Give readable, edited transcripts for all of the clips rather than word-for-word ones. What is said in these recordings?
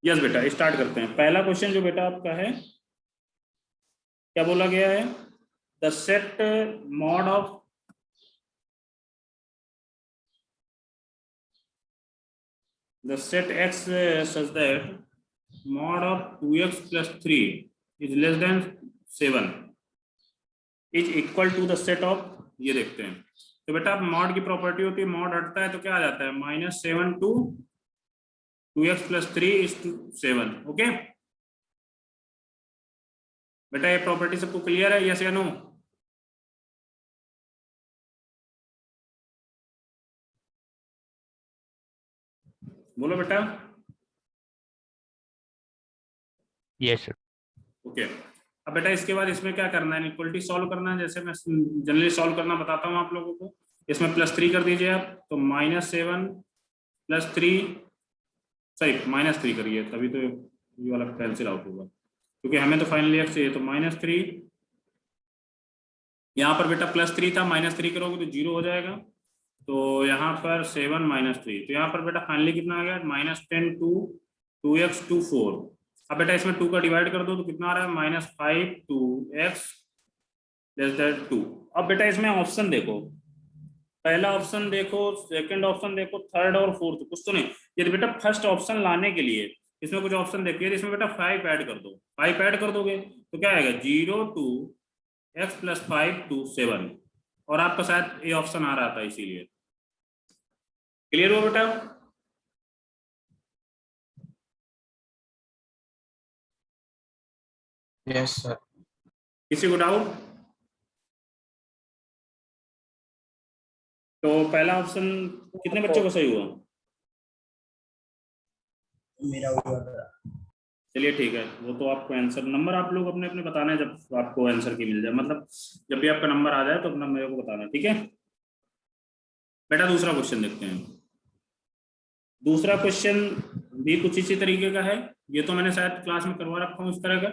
Yes बेटा start करते हैं। पहला क्वेश्चन जो बेटा आपका है, क्या बोला गया है? The set mod of the set x such that mod of 2x plus 3 is less than 7 is equal to the set of, ये देखते हैं। तो बेटा आप मॉड की प्रॉपर्टी होती है, मॉड हटता है तो क्या आ जाता है? -7 to 2x plus 3 is to 7। Okay बेटा ये प्रॉपर्टी सबको क्लियर है, यस या नो? बोलो बेटा। Yes sir. ओके अब बेटा इसके बाद इसमें क्या करना है? इक्वलिटी सॉल्व करना है, जैसे मैं जनरली सॉल्व करना बताता हूँ आप लोगों को। इसमें +3 कर दीजिए आप, तो -7 + 3, सही -3 करिए, तभी तो ये वाला कैंसिल आउट होगा, क्योंकि हमें तो फाइनली x चाहिए। तो -3, यहाँ पर बेटा +3 था, -3 करोगे तो 0 हो जाएगा। तो यहाँ पर 7 -3, तो यहाँ पर बेटा फाइनली कितना आ गया? -10 टू 2x टू 4। अब बेटा इसमें 2 का डिवाइड कर दो तो कितना आ रहा है? -5 टू x > 2। अब बेटा इसमें ऑप्शन देखो, पहला ऑप्शन देखो, सेकंड ऑप्शन देखो, थर्ड और फोर्थ, कुछ तो नहीं। यदि बेटा फर्स्ट ऑप्शन लाने के लिए इसमें कुछ ऑप्शन देखिए, इसमें बेटा 5 ऐड कर दो, 5 ऐड कर दोगे तो क्या आएगा? 0 टू x + 5 टू 7। और आपका शायद ये ऑप्शन आ रहा था, इसीलिए। क्लियर हुआ बेटा? Yes sir. किसी को डाउट? तो पहला ऑप्शन कितने बच्चों को सही हुआ? मेरा हुआ था। चलिए ठीक है, वो तो आपको आंसर नंबर आप लोग अपने अपने बताना है जब आपको आंसर की मिल जाए, मतलब जब भी आपका नंबर आ जाए तो अपना मेरे को बताना, ठीक है बेटा? दूसरा क्वेश्चन देखते हैं। दूसरा क्वेश्चन भी कुछ इसी तरीके का है, ये तो मैंने शायद क्लास में करवा रखा हूँ इस तरह का।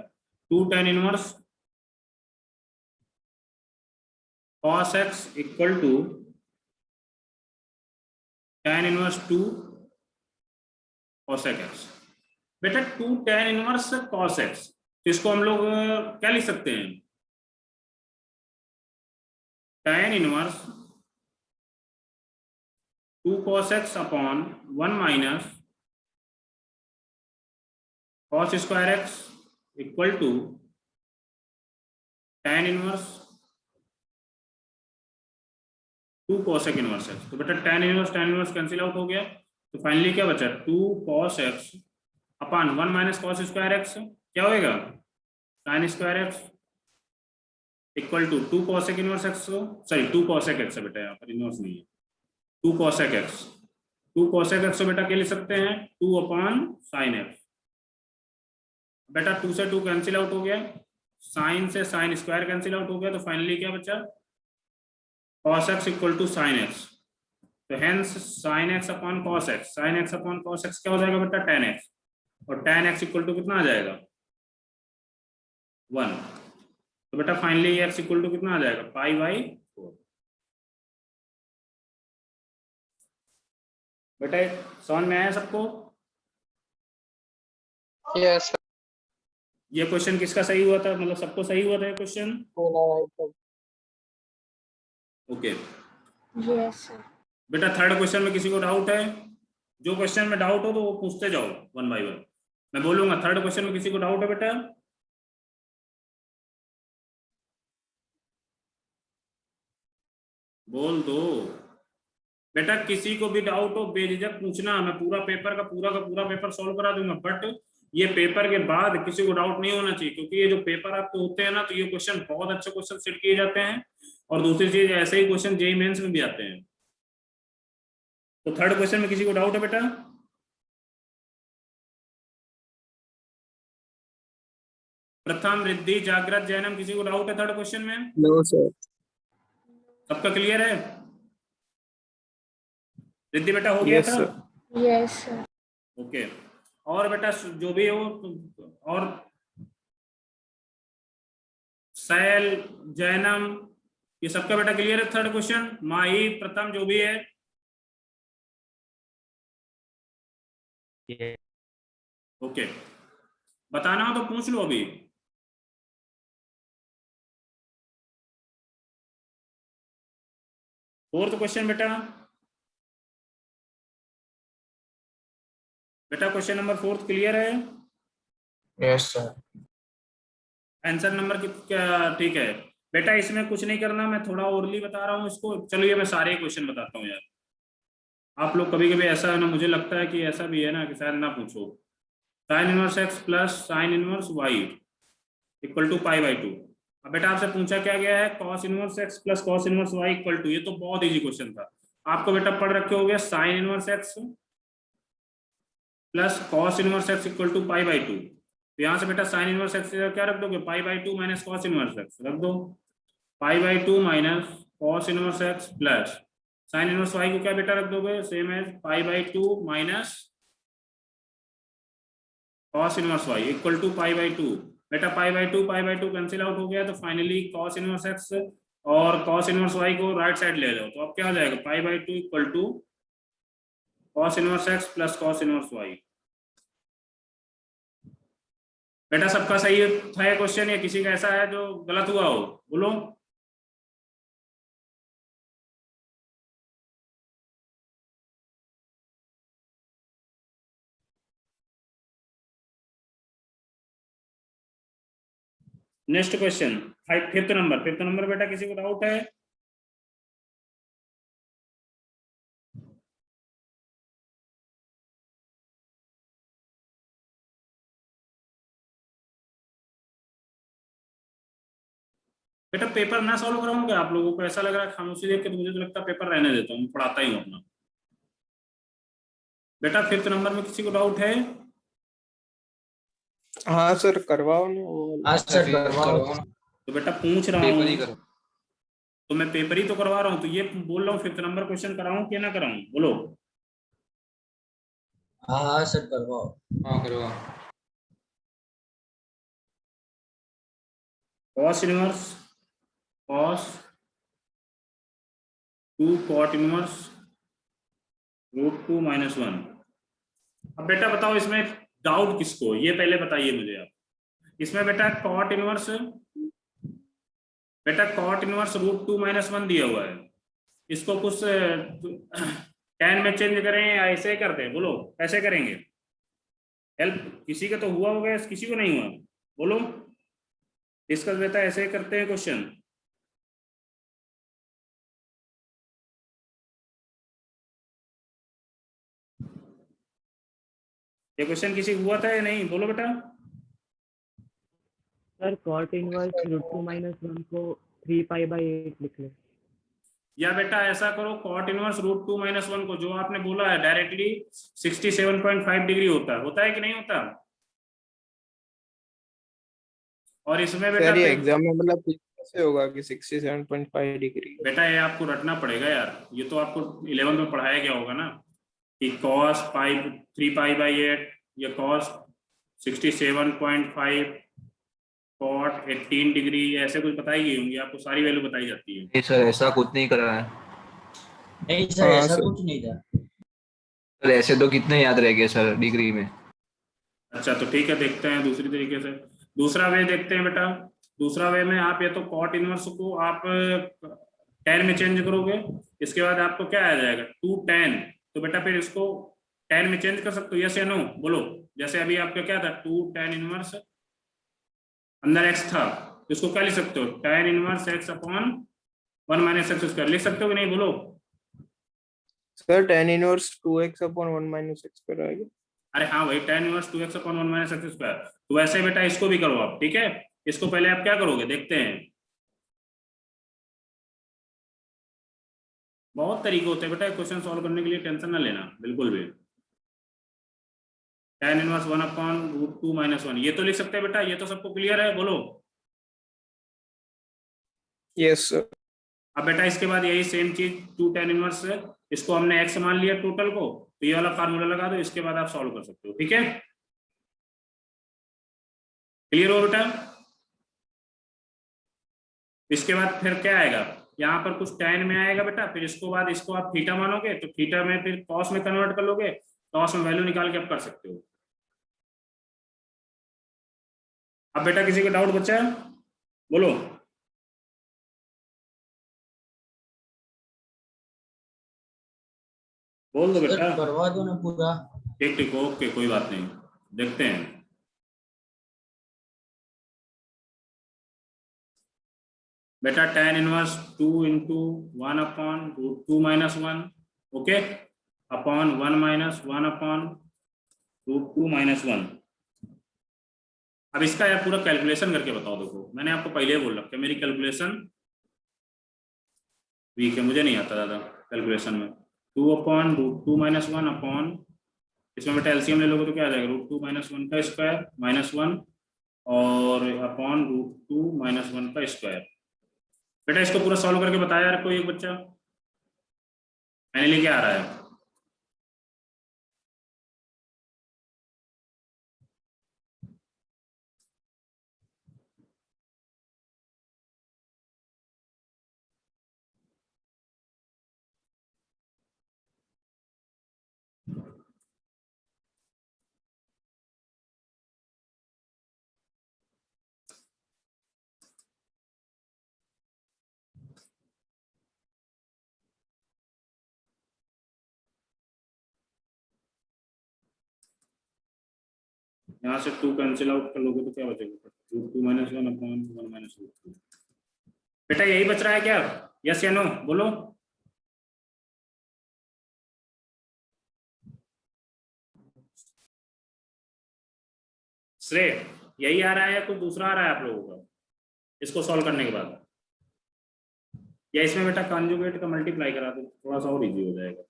2 tan inverse cos x equal to tan inverse 2 cosec x। बेटा 2 tan इनवर्स cos x, तो इसको हम लोग क्या लिख सकते हैं? tan inverse 2 cos x upon 1 minus cos square x equal to tan inverse 2 cosec inverse x। तो बेटा tan इनवर्स कैंसिल आउट हो गया, तो फाइनली क्या बचा? 2 cos x upon 1 minus cos square x, क्या होएगा? sin square x equal to 2 cosec inverse x, sorry 2 cosec x है बेटा, यहाँ पर इनवर्स नहीं है। 2 cosec x, 2 cosec x को बेटा क्या लिख सकते हैं? 2 अपॉन sin x। बेटा 2 से 2 कैंसिल आउट हो गया, साइन से साइन स्क्वायर कैंसिल आउट हो गया, तो फाइनली क्या बचा? cos x equal to sin x। तो hence sin x upon cos x, sin x upon cos x क्या हो जाएगा बेटा? tan x। और tan x इक्वल टू कितना आ जाएगा? 1। तो बेटा फाइनली x इक्वल टू कितना आ जाएगा? π/4। बेटा समझ में आया सबको? यस ये क्वेश्चन किसका सही हुआ था? मतलब सबको सही हुआ था ये क्वेश्चन? Okay yes sir. बेटा थर्ड क्वेश्चन में किसी को डाउट है? जो क्वेश्चन में डाउट हो तो वो पूछते जाओ 1 बाय 1, मैं बोलूंगा। थर्ड क्वेश्चन में किसी को डाउट है बेटा? बोल दो बेटा, किसी को भी डाउट हो बेझिझक पूछना, मैं पूरा पेपर का पूरा पेपर सॉल्व करा दूंगा। बट ये पेपर के बाद किसी को डाउट नहीं होना चाहिए, क्योंकि ये जो पेपर आपके होते हैं ना, तो ये क्वेश्चन बहुत अच्छे क्वेश्चन सेट किए जाते हैं। और दूसरी चीज, ऐसे ही क्वेश्चन जेईई मेंस में भी आते हैं। तो थर्ड क्वेश्चन में किसी को डाउट है बेटा? प्रथम, रिद्धि, जागृत, जैनम, किसी को डाउट है थर्ड क्वेश्चन में? No sir. सबका क्लियर है? रिद्धि बेटा हो गया था? Yes sir. ओके और बेटा जो भी हो, और शैल, जैनम, ये सबका बेटा क्लियर है थर्ड क्वेश्चन? माही, प्रथम, जो भी है? ओके, बताना हो तो पूछ लो अभी। फोर्थ क्वेश्चन बेटा, बेटा क्वेश्चन नंबर 4 क्लियर है? Yes sir. आंसर नंबर क्या? ठीक है बेटा, इसमें कुछ नहीं करना, मैं थोड़ा ओरली बता रहा हूँ इसको। चलो ये मैं सारे क्वेश्चन बताता हूँ यार, आप लोग कभी कभी ऐसा है ना, मुझे लगता है कि ऐसा भी है ना कि शायद ना पूछो। Sine inverse x plus sine inverse y equal to pi by two. अब बेटा आपसे पूछा क्या गया है, cos inverse x plus cos inverse y equal to, ये तो बहुत इजी क्वेश्चन था, आपको बेटा पढ़ रखे हो गया sine inverse x plus cos inverse x equal to pi by two. तो यहाँ से बेटा साइन इनवर्स एक्स क्या रख दोगे, pi by two minus cos inverse x रख दो, pi by two minus cos inverse x plus sine inverse y को क्या बेटा रख दोगे, same as pi by two minus cos inverse y equal to pi by two. बेटा pi by two cancel out हो गया, तो फाइनली कॉस इनवर्स एक्स और कॉस इनवर्स वाई को राइट साइड ले जाओ, तो अब क्या हो जाएगा, पाई by two equal to cos inverse x plus cos inverse y. बेटा सबका सही था ये क्वेश्चन, या किसी का ऐसा है जो गलत हुआ हो, बोलो। नेक्स्ट क्वेश्चन, फिफ्थ नंबर बेटा किसी को डाउट है? बेटा पेपर ना सॉल्व कराऊं क्या? आप लोगों को ऐसा लग रहा है खामोशी देख के, तो मुझे तो लगता है पेपर रहने देता हूँ, पढ़ाता ही हूँ अपना। बेटा फिफ्थ नंबर में किसी को डाउट है? हाँ सर, करवाओ ना वो। हाँ सर करवाओ। तो बेटा पूछ रहा पेपर ही हूँ, करो। तो मैं पेपर ही तो करवा रहा हूँ, तो ये बोल रहा हूँ फिफ्थ नंबर क्वेश्चन कराऊं कि ना कराऊं, बोलो। हाँ हाँ सर करवाओ। हाँ करो। Cos inverse cos two cot inverse root two minus one. अब बेटा बताओ इसमें डाउट किसको, ये पहले बताइए मुझे आप। इसमें बेटा cot inverse root two minus one दिया हुआ है, इसको कुछ टेन में चेंज करें या ऐसे ही करते हैं, बोलो कैसे करेंगे? हेल्प किसी का तो हुआ होगा, किसी को नहीं हुआ, बोलो। डिस्कस बेटा, ऐसे ही करते हैं क्वेश्चन। ये क्वेश्चन किसी को हुआ था या नहीं, बोलो बेटा। Sir cot inverse root two minus one को 3 पाई बाई 8 लिख ले। या बेटा ऐसा करो, cot inverse root two minus one को जो आपने बोला है डायरेक्टली 67.5 डिग्री होता है कि नहीं होता? और इसमें बेटा सर ये एग्जाम में मतलब कैसे होगा कि 67.5 डिग्री? बेटा ये आपको रटना पड़ेगा यार, ये तो आपको 11 में पढ़ाया गया होगा ना कि कॉस पाई 3 पाई बाई 8 या कॉस 67.5 कॉट 18 डिग्री, ऐसे कुछ बताई गई होंगी आपको, सारी वैल्यू बताई जाती है। नहीं सर ऐसा कुछ नहीं करा है नहीं सर हाँ ऐसा सर। कुछ नहीं था। सर, ऐसे तो कितने याद रह गए सर डिग्री में। अच्छा तो ठीक है, देखते हैं दूसरी तरीके से, दूसरा वे देखते हैं बेटा। दूसरा वे में आप या तो कॉट इनवर्स को आप टेन में चेंज करोगे, इसके बाद आपको क्या आ जाएगा 2 tan, तो बेटा फिर इसको 10 में चेंज कर सकते हो, यस या नो, बोलो। जैसे अभी आपका क्या था 2 tan इनवर्स, अंदर एक्स था, तो इसको क्या लिख सकते हो, tan inverse x upon 1 minus x square लिख सकते हो कि नहीं, बोलो। Sir tan inverse 2x upon 1 minus x पर आएगा। अरे हाँ भाई, tan inverse 2x upon 1 minus x square, तो वैसे बेटा इसको भी करो आप, ठीक है। इसको पहले आप क्या करोगे देखते हैं, बहुत तरीके होते हैं बेटा क्वेश्चन सॉल्व करने के लिए, टेंशन ना लेना बिल्कुल भी। tan inverse 1 upon root two minus one, ये तो लिख सकते हैं बेटा, ये तो सबको क्लियर है, बोलो। Yes sir. अब बेटा इसके बाद यही सेम चीज 2 tan इनवर्स है, इसको हमने x मान लिया टोटल को, तो ये वाला फार्मूला लगा दो, इसके बाद आप सॉल्व कर सकते हो, ठीक है। क्लियर हो बेटा? इसके बाद फिर क्या आएगा, यहाँ पर कुछ tan में आएगा बेटा, फिर इसको बाद इसको आप थीटा मानोगे, तो थीटा में फिर cos में कन्वर्ट कर लोगे, cos में वैल्यू निकाल के आप कर सकते हो। अब बेटा किसी का डाउट बच्चा है? बोलो। बोल दो बेटा। सर करवा दो ना पूरा। ठीक ठीक, ओके, कोई बात नहीं, देखते हैं। बेटा tan inverse 2 into 1 upon root 2 minus 1, okay, upon 1 minus 1 upon root 2 minus 1। अब इसका यार पूरा कैलकुलेशन करके बताओ। देखो मैंने आपको पहले ही बोल रखा है मेरी कैलकुलेशन वीक है, मुझे नहीं आता ज़्यादा कैलकुलेशन में। 2 अपॉन रूट 2 माइनस 1 अपॉन, इसमें बेटा एलसीएम ले लोगे तो क्या आ जाएगा, रूट 2 माइनस 1 का स्क्वायर माइनस 1 और अपॉन रूट 2 माइनस 1 का स्क्वायर। बेटा इसको पूरा सॉल्व करके बताया यार कोई एक बच्चा, फाइनली क्या आ रहा है? यहाँ से 2 कैंसिल आउट कर लोगे तो क्या बचेगा, root 2 minus 1 upon 1 minus root 2। बेटा यही बच रहा है क्या? यस या नो बोलो। श्रेय यही आ रहा है या कुछ दूसरा आ रहा है आप लोगों का इसको सॉल्व करने के बाद? या इसमें बेटा कॉन्जुगेट का मल्टीप्लाई करा दो, थोड़ा सा और इजी हो जाएगा।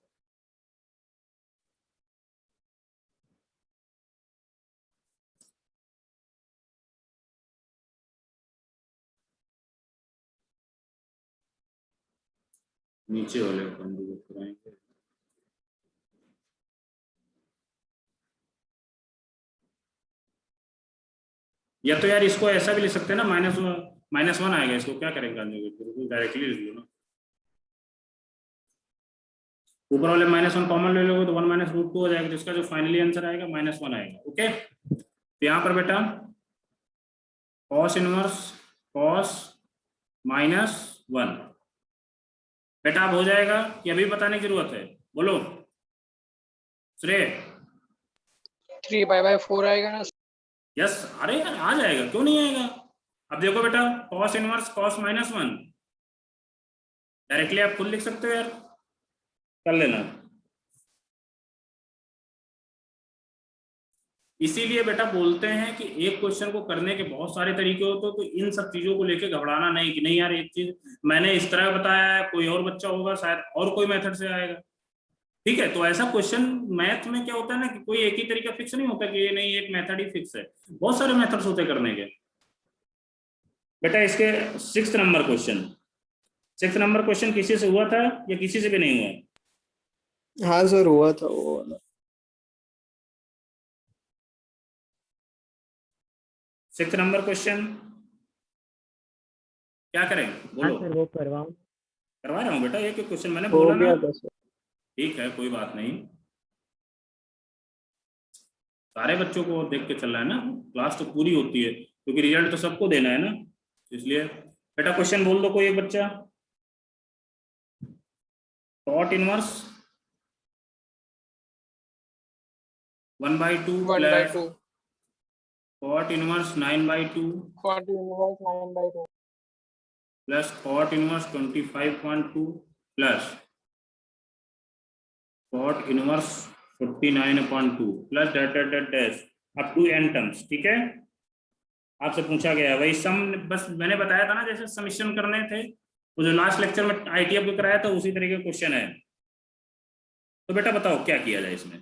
नीचे वाले कॉन्जुगेट कराएंगे। या तो यार इसको ऐसा भी लिख सकते हैं ना, माइनस वन आएगा, इसको क्या करेंगे कॉन्जुगेट, डायरेक्टली लिख लो ना। ऊपर वाले माइनस 1 कॉमन ले लोगे तो 1 माइनस रूट 2 हो जाएगा, तो इसका जो फाइनली आंसर आएगा माइनस 1 आएगा। ओके, तो यहाँ पर बेटा कॉस इनवर्स कॉस माइनस 1 बेटा अब हो जाएगा कि अभी बताने की जरूरत है? बोलो श्रेय। 3 पाई/4 आएगा ना? यस, अरे यार आ जाएगा, क्यों नहीं आएगा। अब देखो बेटा cos inverse cos minus 1 directly आप खुद लिख सकते हो यार, कर लेना। इसीलिए बेटा बोलते हैं कि एक क्वेश्चन को करने के बहुत सारे तरीके होते हैं, तो इन सब चीजों को लेके घबराना नहीं कि नहीं यार एक चीज मैंने इस तरह बताया है, कोई और बच्चा होगा शायद और कोई मेथड से आएगा। ठीक है, तो ऐसा क्वेश्चन मैथ में क्या होता है ना कि कोई एक ही तरीका फिक्स नहीं होता कि ये नहीं एक मेथड ही फिक्स है, बहुत सारे मेथड्स होते करने के। बेटा इसके 6th नंबर क्वेश्चन किसी से हुआ था या किसी से भी नहीं हुआ? हाँ सर हुआ था वो वाला। 6th नंबर क्वेश्चन क्या करें बोलो। हाँ सर वो करवाओ। करवा रहा हूँ बेटा, एक एक क्वेश्चन मैंने हो बोला गया ना। था सर। ठीक है कोई बात नहीं, सारे बच्चों को देख के चल रहा है ना, क्लास तो पूरी होती है क्योंकि रिजल्ट तो सबको देना है ना, इसलिए। बेटा क्वेश्चन बोल दो कोई एक बच्चा। Cot inverse 1/2 plus 1/2 cot inverse 9/2 cot inverse 9/2 plus cot inverse 25.2 plus cot inverse 49.2 plus dot dot dot dash up to n terms. ठीक है, आपसे पूछा गया है वही सम, बस मैंने बताया था ना जैसे समीशन करने थे, वो जो लास्ट लेक्चर में आईटीएफ को कराया था उसी तरीके का क्वेश्चन है। तो बेटा बताओ क्या किया जाए इसमें,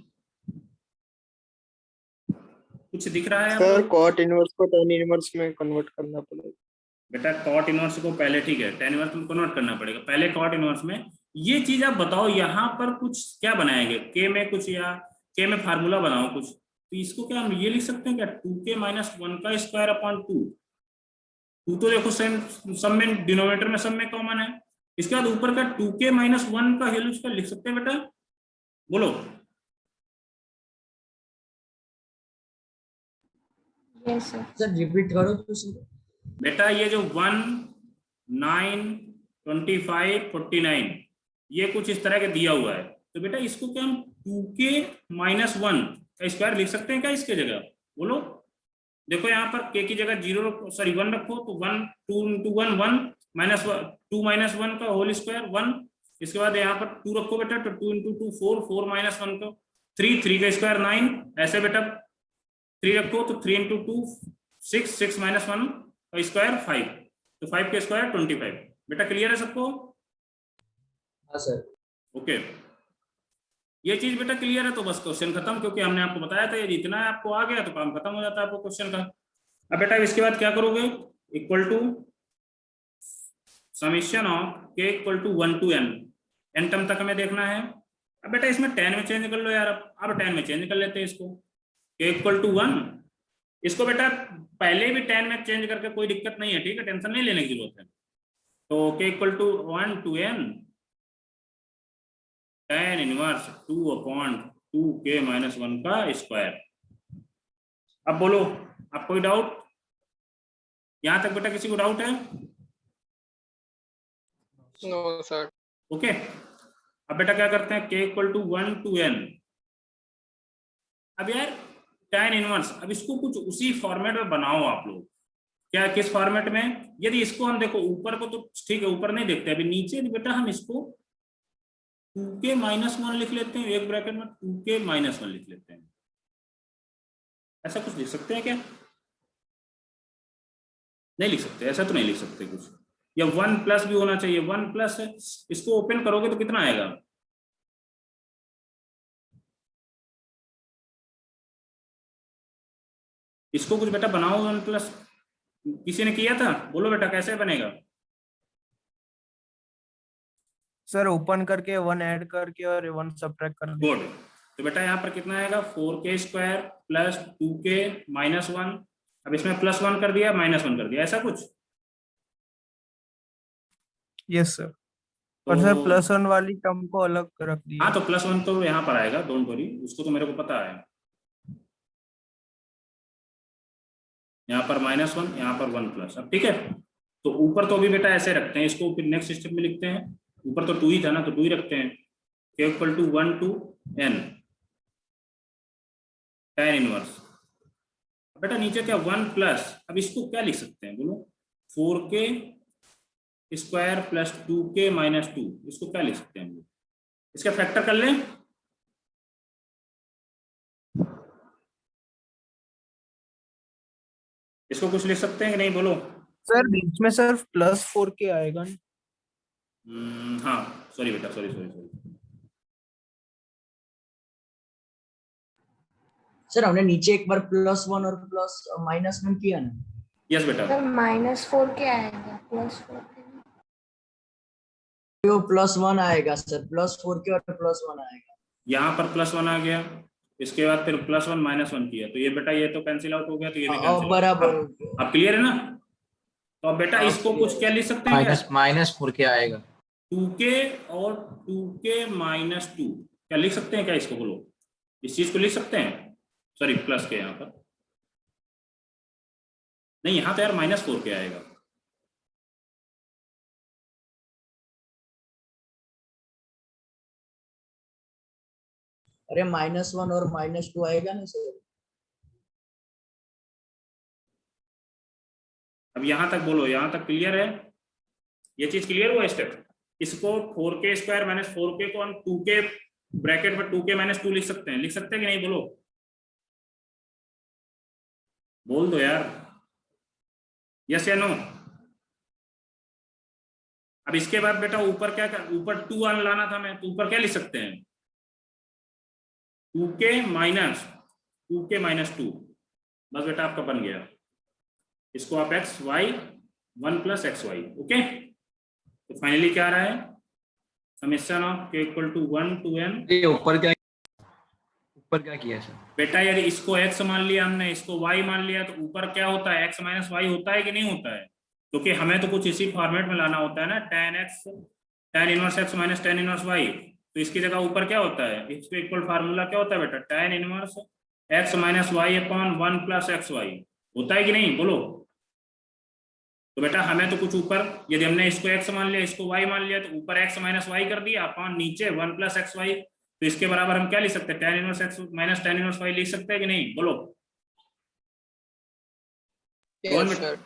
कुछ दिख रहा है सर आपको? कॉट इनवर्स को tan इनवर्स में कन्वर्ट करना पड़ेगा। बेटा कॉट इनवर्स को पहले, ठीक है, tan इनवर्स में कन्वर्ट करना पड़ेगा, पहले कॉट इनवर्स में। ये चीज आप बताओ यहाँ पर कुछ क्या बनाएंगे, के में कुछ या के में फार्मूला बनाओ कुछ, तो इसको क्या हम ये लिख सकते हैं क्या 2k - 1 का स्क्वायर अपॉन 2। तो देखो सेम सब में डिनोमिनेटर में सब में कॉमन है, इसके बाद ऊपर का 2k - 1 का वैल्यू इसका लिख सकते हैं बेटा, बोलो। Yes, sir. सर रिपीट करो तो सर। बेटा ये जो 1, 9, 25, 49 ये कुछ इस तरह के दिया हुआ है, तो बेटा इसको क्या हम 2k - 1 का स्क्वायर लिख सकते हैं क्या इसके जगह? बोलो। देखो यहाँ पर k की जगह 0 रखो, सॉरी 1 रखो, तो 1 2 × 1 1 -2 - 1 का होल स्क्वायर 1। इसके बाद यहाँ पर 2 रखो बेटा, तो 2 × 2 4 4 - 1 का 3 3 का स्क्वायर 9। ऐसे बेटा 3 रखो, तो 3 × 2 6 6 - 1 का स्क्वायर 5, तो 5 का स्क्वायर 25। बेटा क्लियर है सबको? हाँ सर। ओके, ये चीज बेटा क्लियर है तो बस क्वेश्चन खत्म, क्योंकि हमने आपको बताया था यदि इतना आपको आ गया तो काम खत्म हो जाता है आपको क्वेश्चन का। अब बेटा इसके बाद क्या करोगे? Equal to summation of k = 1 to n, n term तक हमें देखना है। अब बेटा इसमें 10 में चेंज कर लो यार, अब 10 में चेंज कर लेते हैं इसको, k = 1। इसको बेटा पहले भी 10 में चेंज करके कोई दिक्कत नहीं है, ठीक है, टेंशन नहीं लेने की जरूरत है। तो k = 1 to n tan inverse 2/2k - 1 का स्क्वायर। अब बोलो, आप कोई डाउट? यहां तक बेटा किसी को डाउट है? No, sir. ओके, अब बेटा क्या करते हैं, k = 1 to n। अब यार tan इनवर्स, अब इसको कुछ उसी फॉर्मेट में बनाओ आप लोग। क्या, किस फॉर्मेट में? यदि इसको हम देखो ऊपर को तो ठीक है, ऊपर नहीं देखते, अभी नीचे बेटा हम इसको 2k - 1 लिख लेते हैं, एक ब्रैकेट में 2k - 1 लिख लेते हैं। ऐसा कुछ लिख सकते हैं क्या? नहीं लिख सकते, ऐसा तो नहीं लिख सकते कुछ, या 1+ भी होना चाहिए। 1+ है, इसको ओपन करोगे तो कितना आएगा? इसको कुछ बेटा बनाओ 1+, किसी ने किया था? बोलो बेटा कैसे बनेगा? सर ओपन करके 1 ऐड करके और 1 सब्ट्रैक्ट कर दे। गुड। तो बेटा यहाँ पर कितना आएगा? 4k² + 2k - 1। अब इसमें +1 कर दिया, -1 कर दिया, ऐसा कुछ? Yes sir. और सर +1 वाली टर्म को अलग रख दिया। हाँ, तो +1 तो यहाँ पर आएगा, डोंट वरी, उसको तो मेरे को पता है। यहाँ पर -1, यहाँ पर 1+। अब ठीक है, तो ऊपर तो भी बेटा ऐसे रखते हैं इसको, फिर नेक्स्ट स्टेप में लिखते हैं। ऊपर तो 2 ही था ना, तो 2 ही रखते हैं। k = 1 to n tan inverse. बेटा नीचे क्या 1+, अब इसको क्या लिख सकते हैं बोलो? 4k² + 2k - 2, इसको क्या लिख सकते हैं हम लोग? इसका फैक्टर कर लें। इसको कुछ लिख सकते हैं कि नहीं, बोलो? सर बीच में सर +4k आएगा ना? हाँ सॉरी बेटा, सॉरी। सर हमने नीचे एक बार +1 और -1 किया ना। यस बेटा, सर -4k आएगा, +4k। वो +1 आएगा सर, +4k और +1 आएगा। यहाँ पर +1 आ गया, इसके बाद फिर +1 -1 किया, तो ये बेटा ये तो कैंसिल आउट हो गया, तो ये भी कैंसिल। बराबर। अब क्लियर है ना? तो अब बेटा इसको कुछ क्या लिख सकते हैं क्या? -4k आएगा। 2k और 2k - 2 क्या लिख सकते हैं क्या इसको? बोलो, इस चीज को लिख सकते हैं? सॉरी, प्लस के यहाँ पर नहीं, यहाँ तो यार -4k आएगा। अरे -1 और -2 आएगा ना सर। अब यहाँ तक बोलो, यहाँ तक क्लियर है? ये चीज क्लियर हुआ स्टेप? इसको 4k² - 4k को हम 2k ब्रैकेट में 2k - 2 लिख सकते हैं कि नहीं? बोलो, बोल दो यार, यस या नो? अब इसके बाद बेटा ऊपर क्या, ऊपर 2 लाना था मैं, तो ऊपर क्या लिख सकते हैं? 2k - 2, बस बेटा आपका बन गया। इसको आप xy 1 + xy, ओके। तो फाइनली क्या आ रहा है? Summation of k = 1 to n। ये ऊपर क्या किया सर? बेटा यदि इसको x मान लिया हमने, इसको y मान लिया, तो ऊपर क्या होता है? x - y होता है कि नहीं होता है? क्योंकि हमें तो कुछ इसी फॉर्मेट में लाना होता है ना, tan inverse x - tan inverse y। तो इसकी जगह ऊपर क्या होता है? इसको इक्वल फार्मूला क्या होता है बेटा? tan inverse x - y/1 + xy। होता है कि नहीं, बोलो। तो बेटा हमें तो कुछ ऊपर, यदि हमने इसको x मान लिया, इसको y मान लिया, तो ऊपर x माइनस वाई कर दिया अपॉन नीचे 1 प्लस एक्स वाई। तो इसके बराबर हम क्या लिख सकते हैं, tan inverse x minus tan inverse y लिख सकते हैं कि नहीं, बोलो। Yes, sir.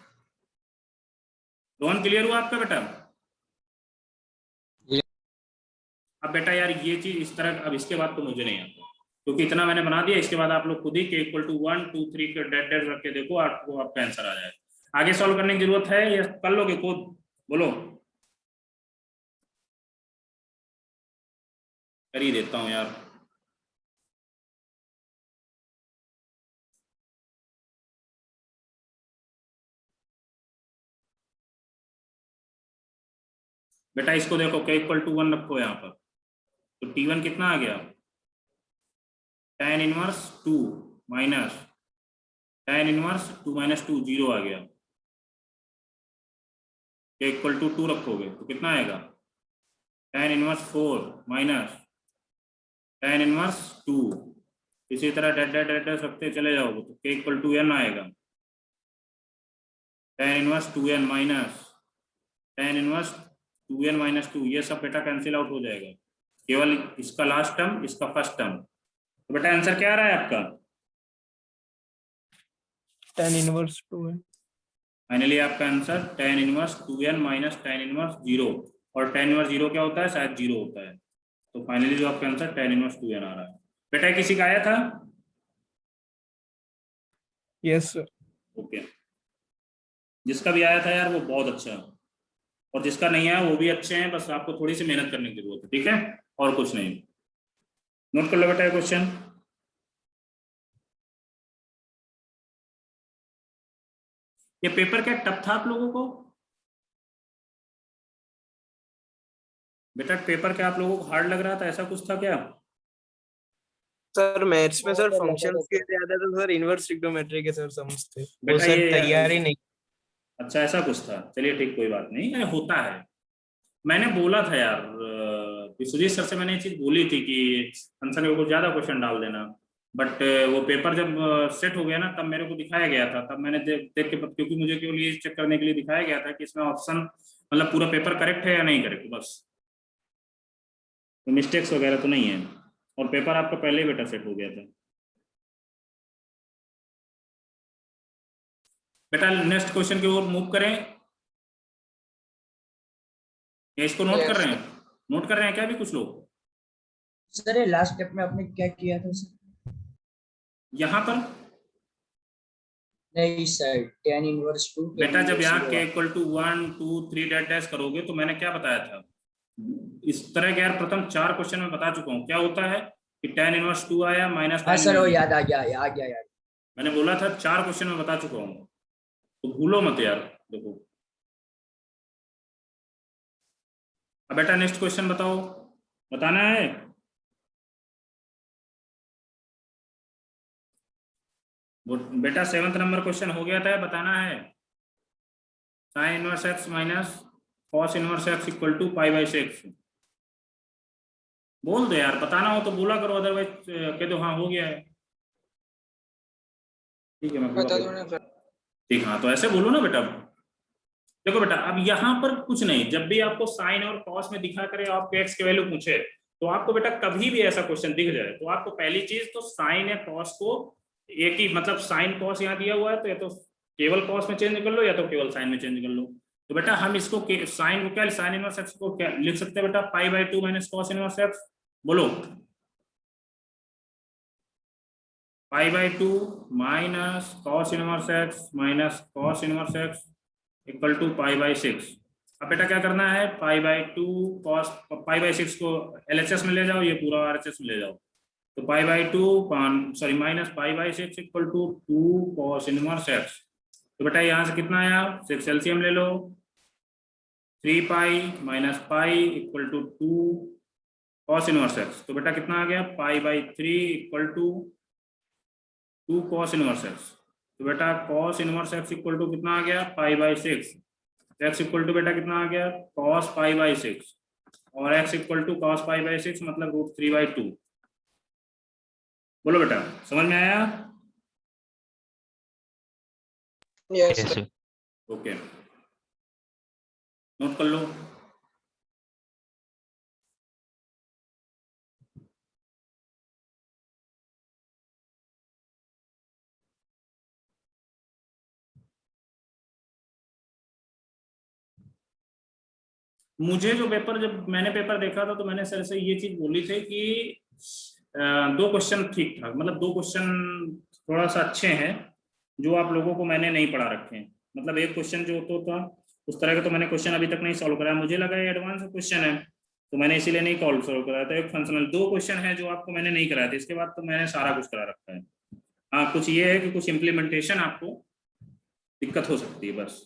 रोहन क्लियर हुआ आपका बेटा? Yeah. अब बेटा यार ये चीज इस तरह, अब इसके बाद तो मुझे नहीं आता क्योंकि इतना मैंने बना दिया। इसके बाद आप लोग खुद ही k इक्वल टू 1 2 3 के डेट डेट रख के देखो, आपको आपका आंसर आ जाएगा। आगे सॉल्व करने की जरूरत है या कर लोगे खुद, बोलो। कर ही देता हूं यार। बेटा इसको देखो, k इक्वल टू 1 रखो यहाँ पर, तो t1 कितना आ गया, tan inverse 2 minus tan inverse 2 minus 2 0 आ गया। k इक्वल टू 2 रखोगे तो कितना आएगा, tan inverse 4 minus tan inverse 2। इसी तरह डेट डेट डेट रखते चले जाओगे तो k इक्वल टू n आएगा, tan inverse 2n minus tan inverse 2n minus 2। ये सब बेटा कैंसिल आउट हो जाएगा, केवल इसका लास्ट टर्म, इसका फर्स्ट टर्म। तो बेटा आंसर क्या आ रहा है आपका, tan इनवर्स 2n। फाइनली आपका answer tan inverse 2n minus tan inverse 0। और tan इनवर्स 0 क्या होता है, शायद 0 होता है। तो फाइनली जो आपका आंसर tan इनवर्स 2n आ रहा है। बेटा किसी का आया था? Yes sir. ओके, जिसका भी आया था यार वो बहुत अच्छा है, और जिसका नहीं आया वो भी अच्छे हैं, बस आपको थोड़ी सी मेहनत करने की जरूरत है, ठीक है, और कुछ नहीं। नोट कर लो बेटा क्वेश्चन। ये पेपर क्या टफ था आप लोगों को? बेटा पेपर क्या आप लोगों को हार्ड लग रहा था, ऐसा कुछ था क्या? सर मैथ्स में सर बहुत फंक्शंस लगा के ज्यादा तो सर इनवर्स ट्रिग्नोमेट्री के सर समझते, वो बेटा सर ये तैयार ही नहीं। अच्छा ऐसा कुछ था, चलिए ठीक, कोई बात नहीं, अरे होता है। मैंने बोला था यार विश्वजीत सर से, मैंने ये चीज बोली थी कि आंसर में कुछ ज्यादा क्वेश्चन डाल देना, बट वो पेपर जब सेट हो गया ना तब मेरे को दिखाया गया था, तब मैंने देख के, क्योंकि मुझे केवल ये चेक करने के लिए दिखाया गया था कि इसमें ऑप्शन मतलब पूरा पेपर करेक्ट है या नहीं करेक्ट, बस तो मिस्टेक्स वगैरह तो नहीं है, और पेपर आपका पहले ही बेटा सेट हो गया था। बेटा नेक्स्ट क्वेश्चन की ओर मूव करें या इसको नोट कर रहे हैं, नोट कर रहे हैं क्या भी कुछ लोग? सर ये लास्ट स्टेप में आपने क्या किया था सर? यहाँ पर नहीं सर, tan इनवर्स 2। बेटा जब यहाँ k equal to 1 2 3 dash dash करोगे तो मैंने क्या बताया था, इस तरह के यार प्रथम 4 क्वेश्चन में बता चुका हूँ। क्या होता है कि tan इनवर्स 2 आया माइनस, हाँ सर वो याद आ गया यार। मैंने बोला था 4 क्वेश्चन में बता चुका हूँ, तो भूलो मत यार। देखो अब बेटा नेक्स्ट क्वेश्चन बताओ, बताना है। बेटा 7th नंबर क्वेश्चन हो गया था, बताना है। sin inverse x minus cos inverse x equal to π/6। बोल दो यार, बताना हो तो बोला करो, अदरवाइज कह दो हाँ हो गया है, ठीक है मैं बता दो ना सर। ठीक, हाँ तो ऐसे बोलो ना बेटा। देखो बेटा अब यहाँ पर कुछ नहीं, जब भी आपको साइन और कॉस में दिखा करे आपको एक्स की वैल्यू पूछे, तो आपको बेटा कभी भी ऐसा क्वेश्चन दिख जाए तो आपको पहली चीज तो साइन या कॉस को एक ही, मतलब साइन कॉस यहाँ दिया हुआ है तो या तो केवल कॉस में चेंज कर लो या तो केवल साइन में चेंज कर लो। तो बेटा हम इसको साइन को क्या, साइन इनवर्स एक्स को क्या लिख सकते हैं बेटा, π/2 माइनस कॉस इनवर्स एक्स। बोलो π/2 minus cos inverse x minus cos inverse x equal to π/6। अब बेटा क्या करना है, π/2 cos π/6 को LHS में ले जाओ, ये पूरा RHS में ले जाओ, तो π/2 sorry minus π/6 equal to 2 cos inverse x। तो बेटा यहाँ से कितना आया, 6 एलसीएम ले लो, 3 pi minus pi equal to 2 cos inverse x। तो बेटा कितना आ गया, π/3 equal to 2 cos inverse x। तो बेटा cos inverse x equal to कितना आ गया, π/6। x इक्वल टू बेटा कितना आ गया, cos π/6, और x इक्वल टू cos π/6 मतलब √3/2। बोलो बेटा समझ में आया? Yes, Yes, sir. sir. Okay, note कर लो। मुझे जो पेपर, जब मैंने पेपर देखा था तो मैंने सर से ये चीज बोली थी कि दो क्वेश्चन ठीक ठाक, मतलब दो क्वेश्चन थोड़ा सा अच्छे हैं जो आप लोगों को मैंने नहीं पढ़ा रखे हैं। मतलब एक क्वेश्चन जो तो था उस तरह का तो मैंने क्वेश्चन अभी तक नहीं सॉल्व कराया, मुझे लगा ये एडवांस क्वेश्चन है तो मैंने इसीलिए नहीं कॉल सॉल्व कराया था। एक फंक्शनल, दो क्वेश्चन है जो आपको मैंने नहीं कराया था, इसके बाद तो मैंने सारा कुछ करा रखा है। हाँ, कुछ ये है कि कुछ इम्प्लीमेंटेशन आपको दिक्कत हो सकती है बस।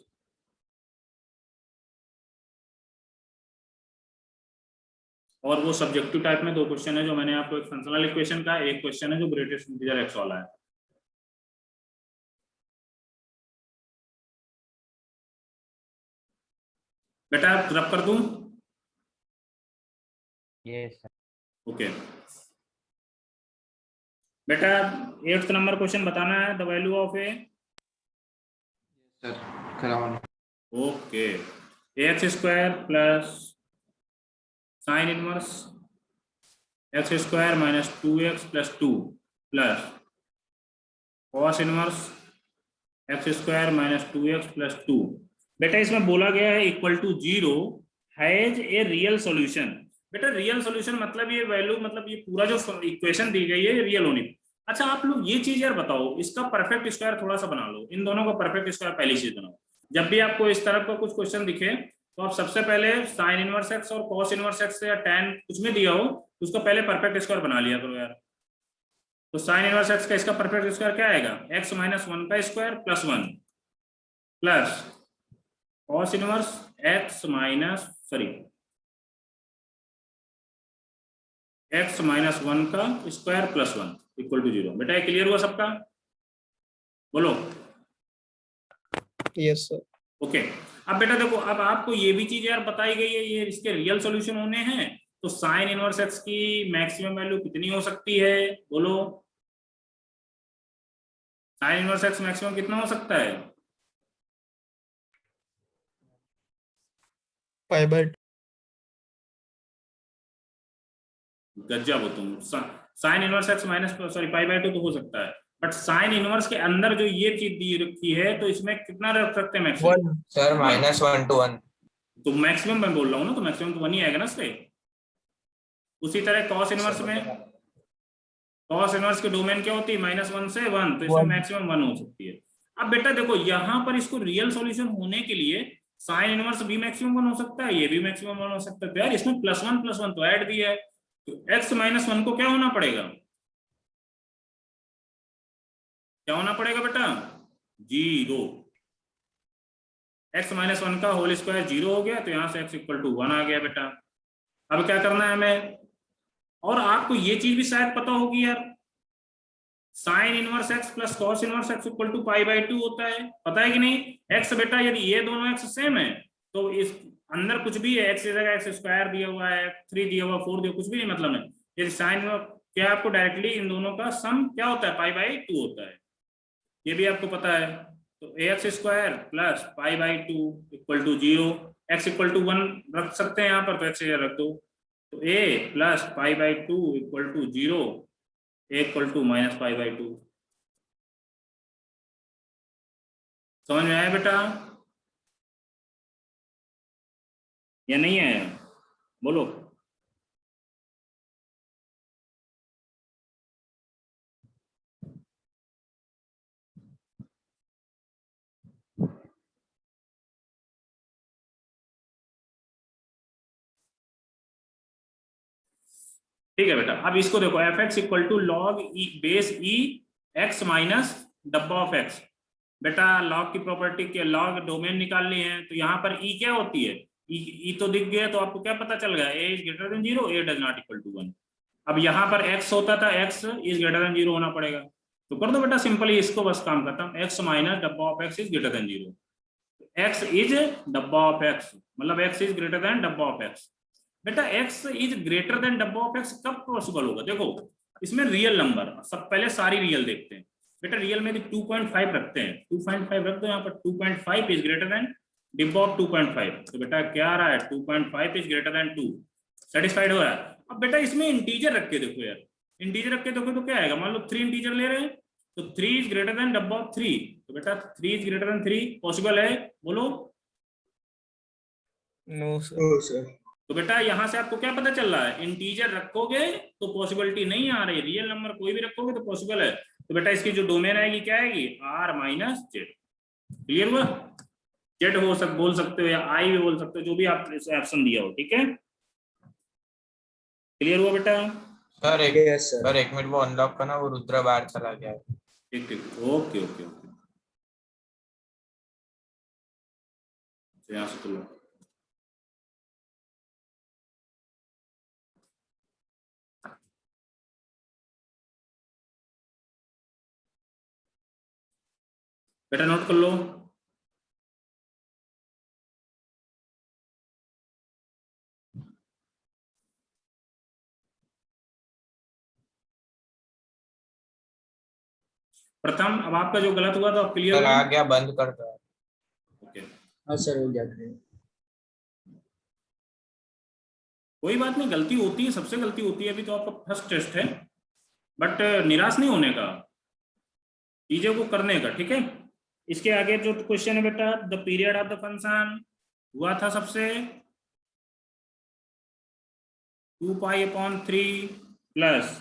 और वो सब्जेक्टिव टाइप में दो क्वेश्चन है जो मैंने आपको, एक फंक्शनल इक्वेशन का, एक क्वेश्चन है जो ग्रेटेस्ट इंटीजर एक्स वाला है। बेटा रब कर दूं? Yes, sir. ओके बेटा, 8th नंबर क्वेश्चन बताना है, the value of a. Sir कराओ। Okay, x square plus sine inverse x square minus 2x plus 2 plus cos inverse x square minus 2x plus 2। बेटा इसमें बोला गया है equal to 0 has a real solution. बेटा real solution मतलब ये value, मतलब ये पूरा जो इक्वेशन दी गई है ये रियल होनी। अच्छा आप लोग ये चीज यार बताओ, इसका परफेक्ट स्क्वायर थोड़ा सा बना लो, इन दोनों का परफेक्ट स्क्वायर पहली चीज बनाओ। जब भी आपको इस तरह का कुछ क्वेश्चन दिखे तो आप सबसे पहले साइन इनवर्स एक्स और कॉस इनवर्स एक्स या tan कुछ में दिया हो तो उसका पहले परफेक्ट स्क्वायर बना लिया करो यार। तो साइन इनवर्स एक्स का इसका परफेक्ट स्क्वायर क्या आएगा? x माइनस 1 का square plus 1 plus cos inverse x minus x minus 1 का स्क्वायर प्लस 1 इक्वल टू 0। बेटा ये क्लियर हुआ सबका? बोलो। Yes sir. ओके, अब बेटा देखो, अब आपको ये भी चीज यार बताई गई है, ये इसके रियल सॉल्यूशन होने हैं तो साइन इनवर्स एक्स की मैक्सिमम वैल्यू कितनी हो सकती है? बोलो, साइन इनवर्स एक्स मैक्सिमम कितना हो सकता है? पाई/2। गजब हो तुम। साइन इनवर्स एक्स माइनस पाई/2 तो हो सकता है, बट साइन इनवर्स के अंदर जो ये चीज दी रखी है तो इसमें कितना रख सकते हैं मैक्सिमम? Sir -1 to 1। तो मैक्सिमम मैं बोल रहा हूँ ना, तो मैक्सिमम तो 1 ही आएगा ना इससे। उसी तरह कॉस इनवर्स में, कॉस इनवर्स की डोमेन क्या होती है? -1 से 1, तो इसमें मैक्सिमम 1 हो सकती है। अब बेटा देखो यहाँ पर इसको रियल सॉल्यूशन होने के लिए साइन इनवर्स भी मैक्सिमम 1 हो सकता है, ये भी मैक्सिमम 1 हो सकता है। तो यार इसमें +1 तो ऐड दिया है, तो x माइनस 1 को क्या होना पड़ेगा? क्या होना पड़ेगा बेटा? 0। x माइनस 1 का होल स्क्वायर 0 हो गया, तो यहां से x इक्वल टू 1 आ गया बेटा। अब क्या करना है हमें? और आपको ये चीज भी शायद पता होगी यार, sine inverse x plus cos inverse x equal to पाई/2 होता है, पता है कि नहीं? x बेटा यदि ये दोनों x सेम है तो इस अंदर कुछ भी है, x की जगह x स्क्वायर दिया हुआ है, 3 दिया हुआ, 4 दिया, कुछ भी नहीं मतलब नहीं। यदि साइन क्या आपको डायरेक्टली इन दोनों का सम क्या होता है? पाई/2 होता है, ये भी आपको पता है। तो ax स्क्वायर प्लस पाई/2 equal to 0, x equal to 1 रख सकते हैं यहाँ पर, तो x रख दो। तो a प्लस पाई/2 equal to 0, a equal to minus पाई/2। समझ में आया बेटा या नहीं आया? बोलो। ठीक है बेटा, अब इसको देखो, f(x) equal to log e base e x minus डब्बा ऑफ x। बेटा लॉग की प्रॉपर्टी के लॉग डोमेन निकाल ली है, तो यहाँ पर e क्या होती है? e तो दिख गया, तो आपको क्या पता चल गया? a is greater than 0, a does not equal to 1। अब यहाँ पर x होता था, x इज ग्रेटर देन 0 होना पड़ेगा, तो कर दो बेटा सिंपली इसको, बस काम करता हूँ। x माइनस डब्बा of x is greater than 0, x is डब्बा ऑफ x, मतलब x इज ग्रेटर देन डब्बा ऑफ x। बेटा x इज ग्रेटर देन डब्बा ऑफ x कब पॉसिबल होगा? देखो इसमें रियल नंबर, सब पहले सारी रियल देखते हैं। बेटा रियल में भी 2.5 रखते हैं, 2.5 रख दो यहाँ पर, 2.5 इज ग्रेटर देन डिब्बा ऑफ 2.5। तो बेटा क्या आ रहा है, 2.5 इज ग्रेटर देन 2। सेटिस्फाइड हो रहा है। अब बेटा इसमें इंटीजर रख के देखो यार, इंटीजर रख के देखो तो क्या आएगा, मान लो 3 इंटीजर ले रहे हैं, तो 3 इज ग्रेटर देन डब्बा ऑफ 3। तो बेटा 3 इज ग्रेटर देन 3 पॉसिबल है, बोलो। No sir. तो बेटा यहाँ से आपको क्या पता चल रहा है, इंटीजर रखोगे तो पॉसिबिलिटी नहीं आ रही, रियल नंबर कोई भी रखोगे तो पॉसिबल है। तो बेटा इसकी जो डोमेन आएगी क्या आएगी, r माइनस जेड। क्लियर हुआ? जेड बोल सकते हो या आई भी बोल सकते हो, जो भी आप ऑप्शन दिया हो, ठीक है। क्लियर हुआ बेटा? सर एक यस सर। सर 1 मिनट वो अनलॉक करना, वो रुद्र बाहर चला गया है। ठीक ठीक, ओके ओके ओके। यहाँ से तो लो। बेटा नोट कर लो। प्रथम, अब आपका जो गलत हुआ तो क्लियर सर हुआ? आ गया, बंद कर दो। ओके, हाँ सर हो जाते हैं। कोई बात नहीं, गलती होती है, सबसे गलती होती है। अभी तो आपका फर्स्ट टेस्ट है, बट निराश नहीं होने का, चीजों को करने का, ठीक है। इसके आगे जो क्वेश्चन है बेटा, the period of the function हुआ था सबसे 2π/3 प्लस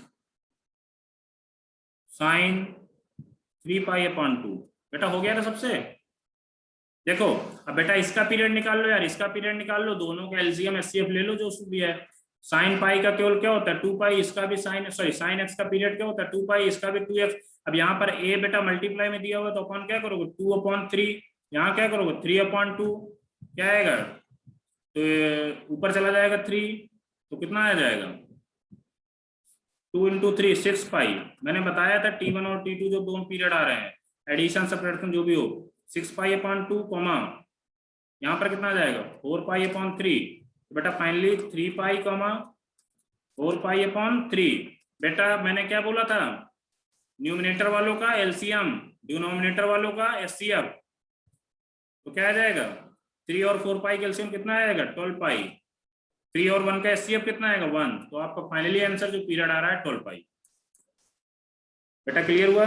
साइन 3π/2। बेटा हो गया था सबसे। देखो अब बेटा इसका पीरियड निकाल लो यार, इसका पीरियड निकाल लो, दोनों का एलसीएम एचसीएफ ले लो जो भी है। साइन पाई का केवल क्या होता है 2π, इसका भी साइन एक्स का पीरियड क्या होता है 2π, इसका भी 2x। अब यहाँ पर a बेटा मल्टीप्लाई में दिया हुआ तो अपन क्या करोगे 2/3, यहाँ क्या करोगे 3/2, क्या आएगा, तो ऊपर चला जाएगा 3, तो कितना आ जाएगा 2 × 3 6π। मैंने बताया था T1 और T2 जो दोनों पीरियड आ रहे हैं, एडिशन सब्ट्रैक्शन जो भी हो, 6π/2 कॉमा यहाँ पर कितना आ जाएगा 4π/3। बेटा फाइनली 3π कॉमा 4π/3। बेटा मैंने क्या बोला था, न्यूमिनेटर वालों का एलसीएम, डिनोमिनेटर वालों का एचसीएफ, तो क्या आ जाएगा 3 और 4π का एलसीएम कितना आएगा 12π, 3 और 1 का एचसीएफ कितना आएगा 1। तो आपका फाइनली आंसर जो पीरियड आ रहा है 12π। बेटा क्लियर हुआ?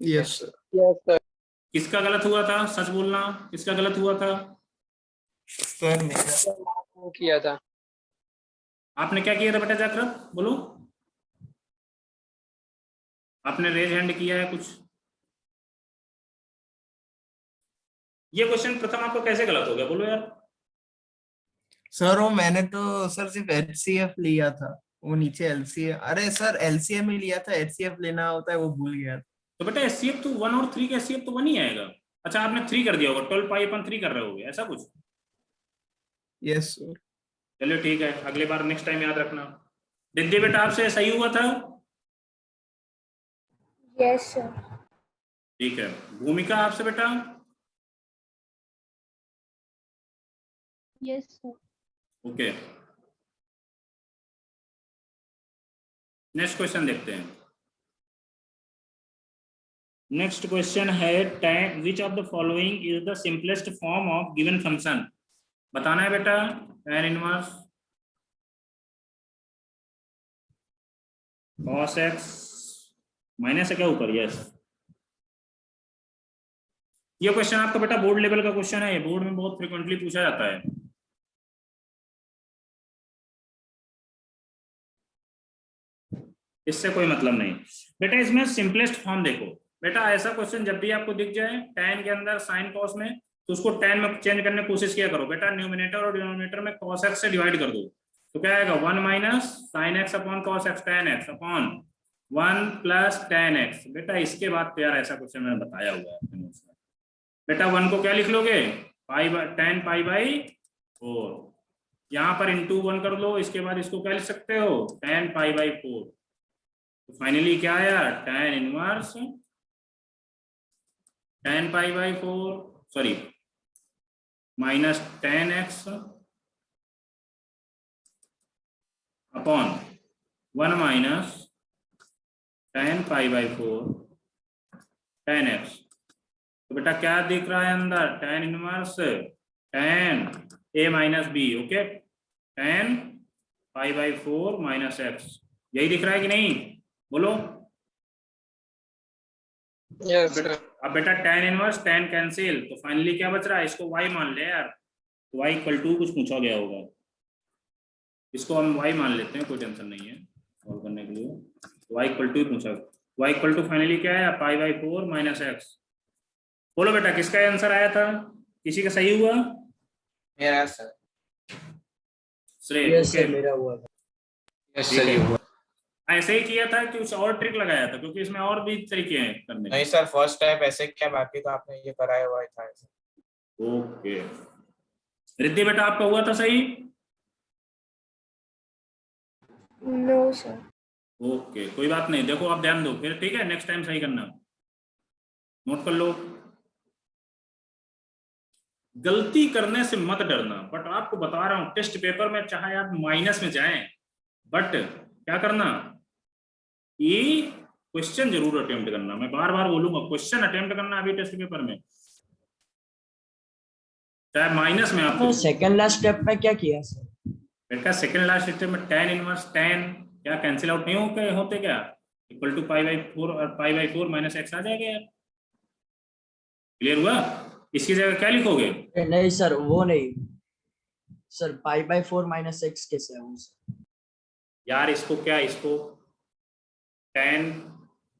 Yes sir. किसका गलत हुआ था, सच बोलना, किसका गलत हुआ था? सर मेरा किया था। आपने क्या किया था बेटा जागृत, बोलो। आपने रेज हैंड किया है कुछ? ये क्वेश्चन प्रथम आपको कैसे गलत हो गया, बोलो यार। सर वो मैंने तो सर सिर्फ एचसीएफ लिया था, वो नीचे एलसीएम, अरे सर एलसीएम ही लिया था, एचसीएफ लेना होता है वो भूल गया। तो बेटा एचसीएफ तो 1 और 3 का एचसीएफ तो 1 ही आएगा। अच्छा आपने 3 कर दिया होगा, 12π/3 कर रहे होगे, ऐसा कुछ? Yes sir. चलिए ठीक है, अगली बार नेक्स्ट टाइम याद रखना। दिद्दी बेटा आपसे सही हुआ था? Yes sir. ठीक है, भूमिका आपसे बेटा? Yes sir. Okay, next question देखते हैं। नेक्स्ट क्वेश्चन है tan which of the following is the simplest form of given function. बताना है बेटा, tan inverse cos x minus है क्या ऊपर, यस। ये क्वेश्चन आपका बेटा बोर्ड लेवल का क्वेश्चन है, ये बोर्ड में बहुत फ्रिक्वेंटली पूछा जाता है। इससे कोई मतलब नहीं बेटा, इसमें सिंपलेस्ट फॉर्म देखो बेटा। ऐसा क्वेश्चन जब भी आपको दिख जाए tan के अंदर sin cos में, तो उसको tan में चेंज करने की कोशिश किया करो बेटा। न्यूमिनेटर और डिनोमिनेटर में cos x से डिवाइड कर दो, तो क्या आएगा 1 minus sin x upon cos x tan x upon 1 plus tan x। बेटा इसके बाद तो यार ऐसा क्वेश्चन मैंने बताया हुआ है बेटा। 1 को क्या लिख लोगे tan π/4, यहाँ पर इंटू 1 कर लो, इसके बाद इसको क्या लिख सकते हो tan π/4। तो फाइनली क्या आया tan inverse tan π/4 sorry minus tan x upon 1 minus tan pi by 4 tan x। तो बेटा क्या दिख रहा है अंदर, tan inverse tan a minus b, okay, tan pi by 4 minus x, यही दिख रहा है कि नहीं, बोलो। यस अब बेटा tan इनवर्स tan कैंसिल, तो फाइनली क्या बच रहा है, इसको y मान ले यार, तो y इक्वल टू कुछ पूछा गया होगा, इसको हम y मान लेते हैं, कोई टेंशन नहीं है सॉल्व करने के लिए, y इक्वल टू पूछा, y इक्वल टू फाइनली क्या है, पाई बाई 4 माइनस एक्स। बोलो बेटा किसका आंसर आया था, किसी का सही हुआ, मेरा सर। श्रेय, यस ओके। सर मेरा हुआ था। यस सर ये हुआ। ऐसे ही किया था कि कुछ और ट्रिक लगाया था, क्योंकि इसमें और भी तरीके हैं करने के। नहीं सर, फर्स्ट टाइम ऐसे किया, बाकी तो आपने ये कराया हुआ ही था ऐसे। ओके रिद्धि बेटा आपका हुआ था सही, नो सर। ओके कोई बात नहीं, देखो आप ध्यान दो फिर, ठीक है, नेक्स्ट टाइम सही करना, नोट कर लो। गलती करने से मत डरना, बट आपको बता रहा हूं टेस्ट पेपर में चाहे आप माइनस में जाएं, बट क्या करना, ये क्वेश्चन जरूर अटेम्प्ट करना, मैं बार बार बोलूंगा क्वेश्चन अटेम्प्ट करना अभी टेस्ट पेपर में, चाहे माइनस में आपको। सेकंड लास्ट स्टेप में क्या किया सर? बेटा सेकंड लास्ट स्टेप में tan इनवर्स tan क्या कैंसिल आउट नहीं होते क्या, इक्वल टू पाई बाई 4 और पाई बाई 4 माइनस एक्स आ जाएगा यार, क्लियर हुआ। इसकी जगह क्या लिखोगे, नहीं सर वो नहीं sir, pi by 4 minus x कैसे है वो सर? यार इसको क्या, इसको tan,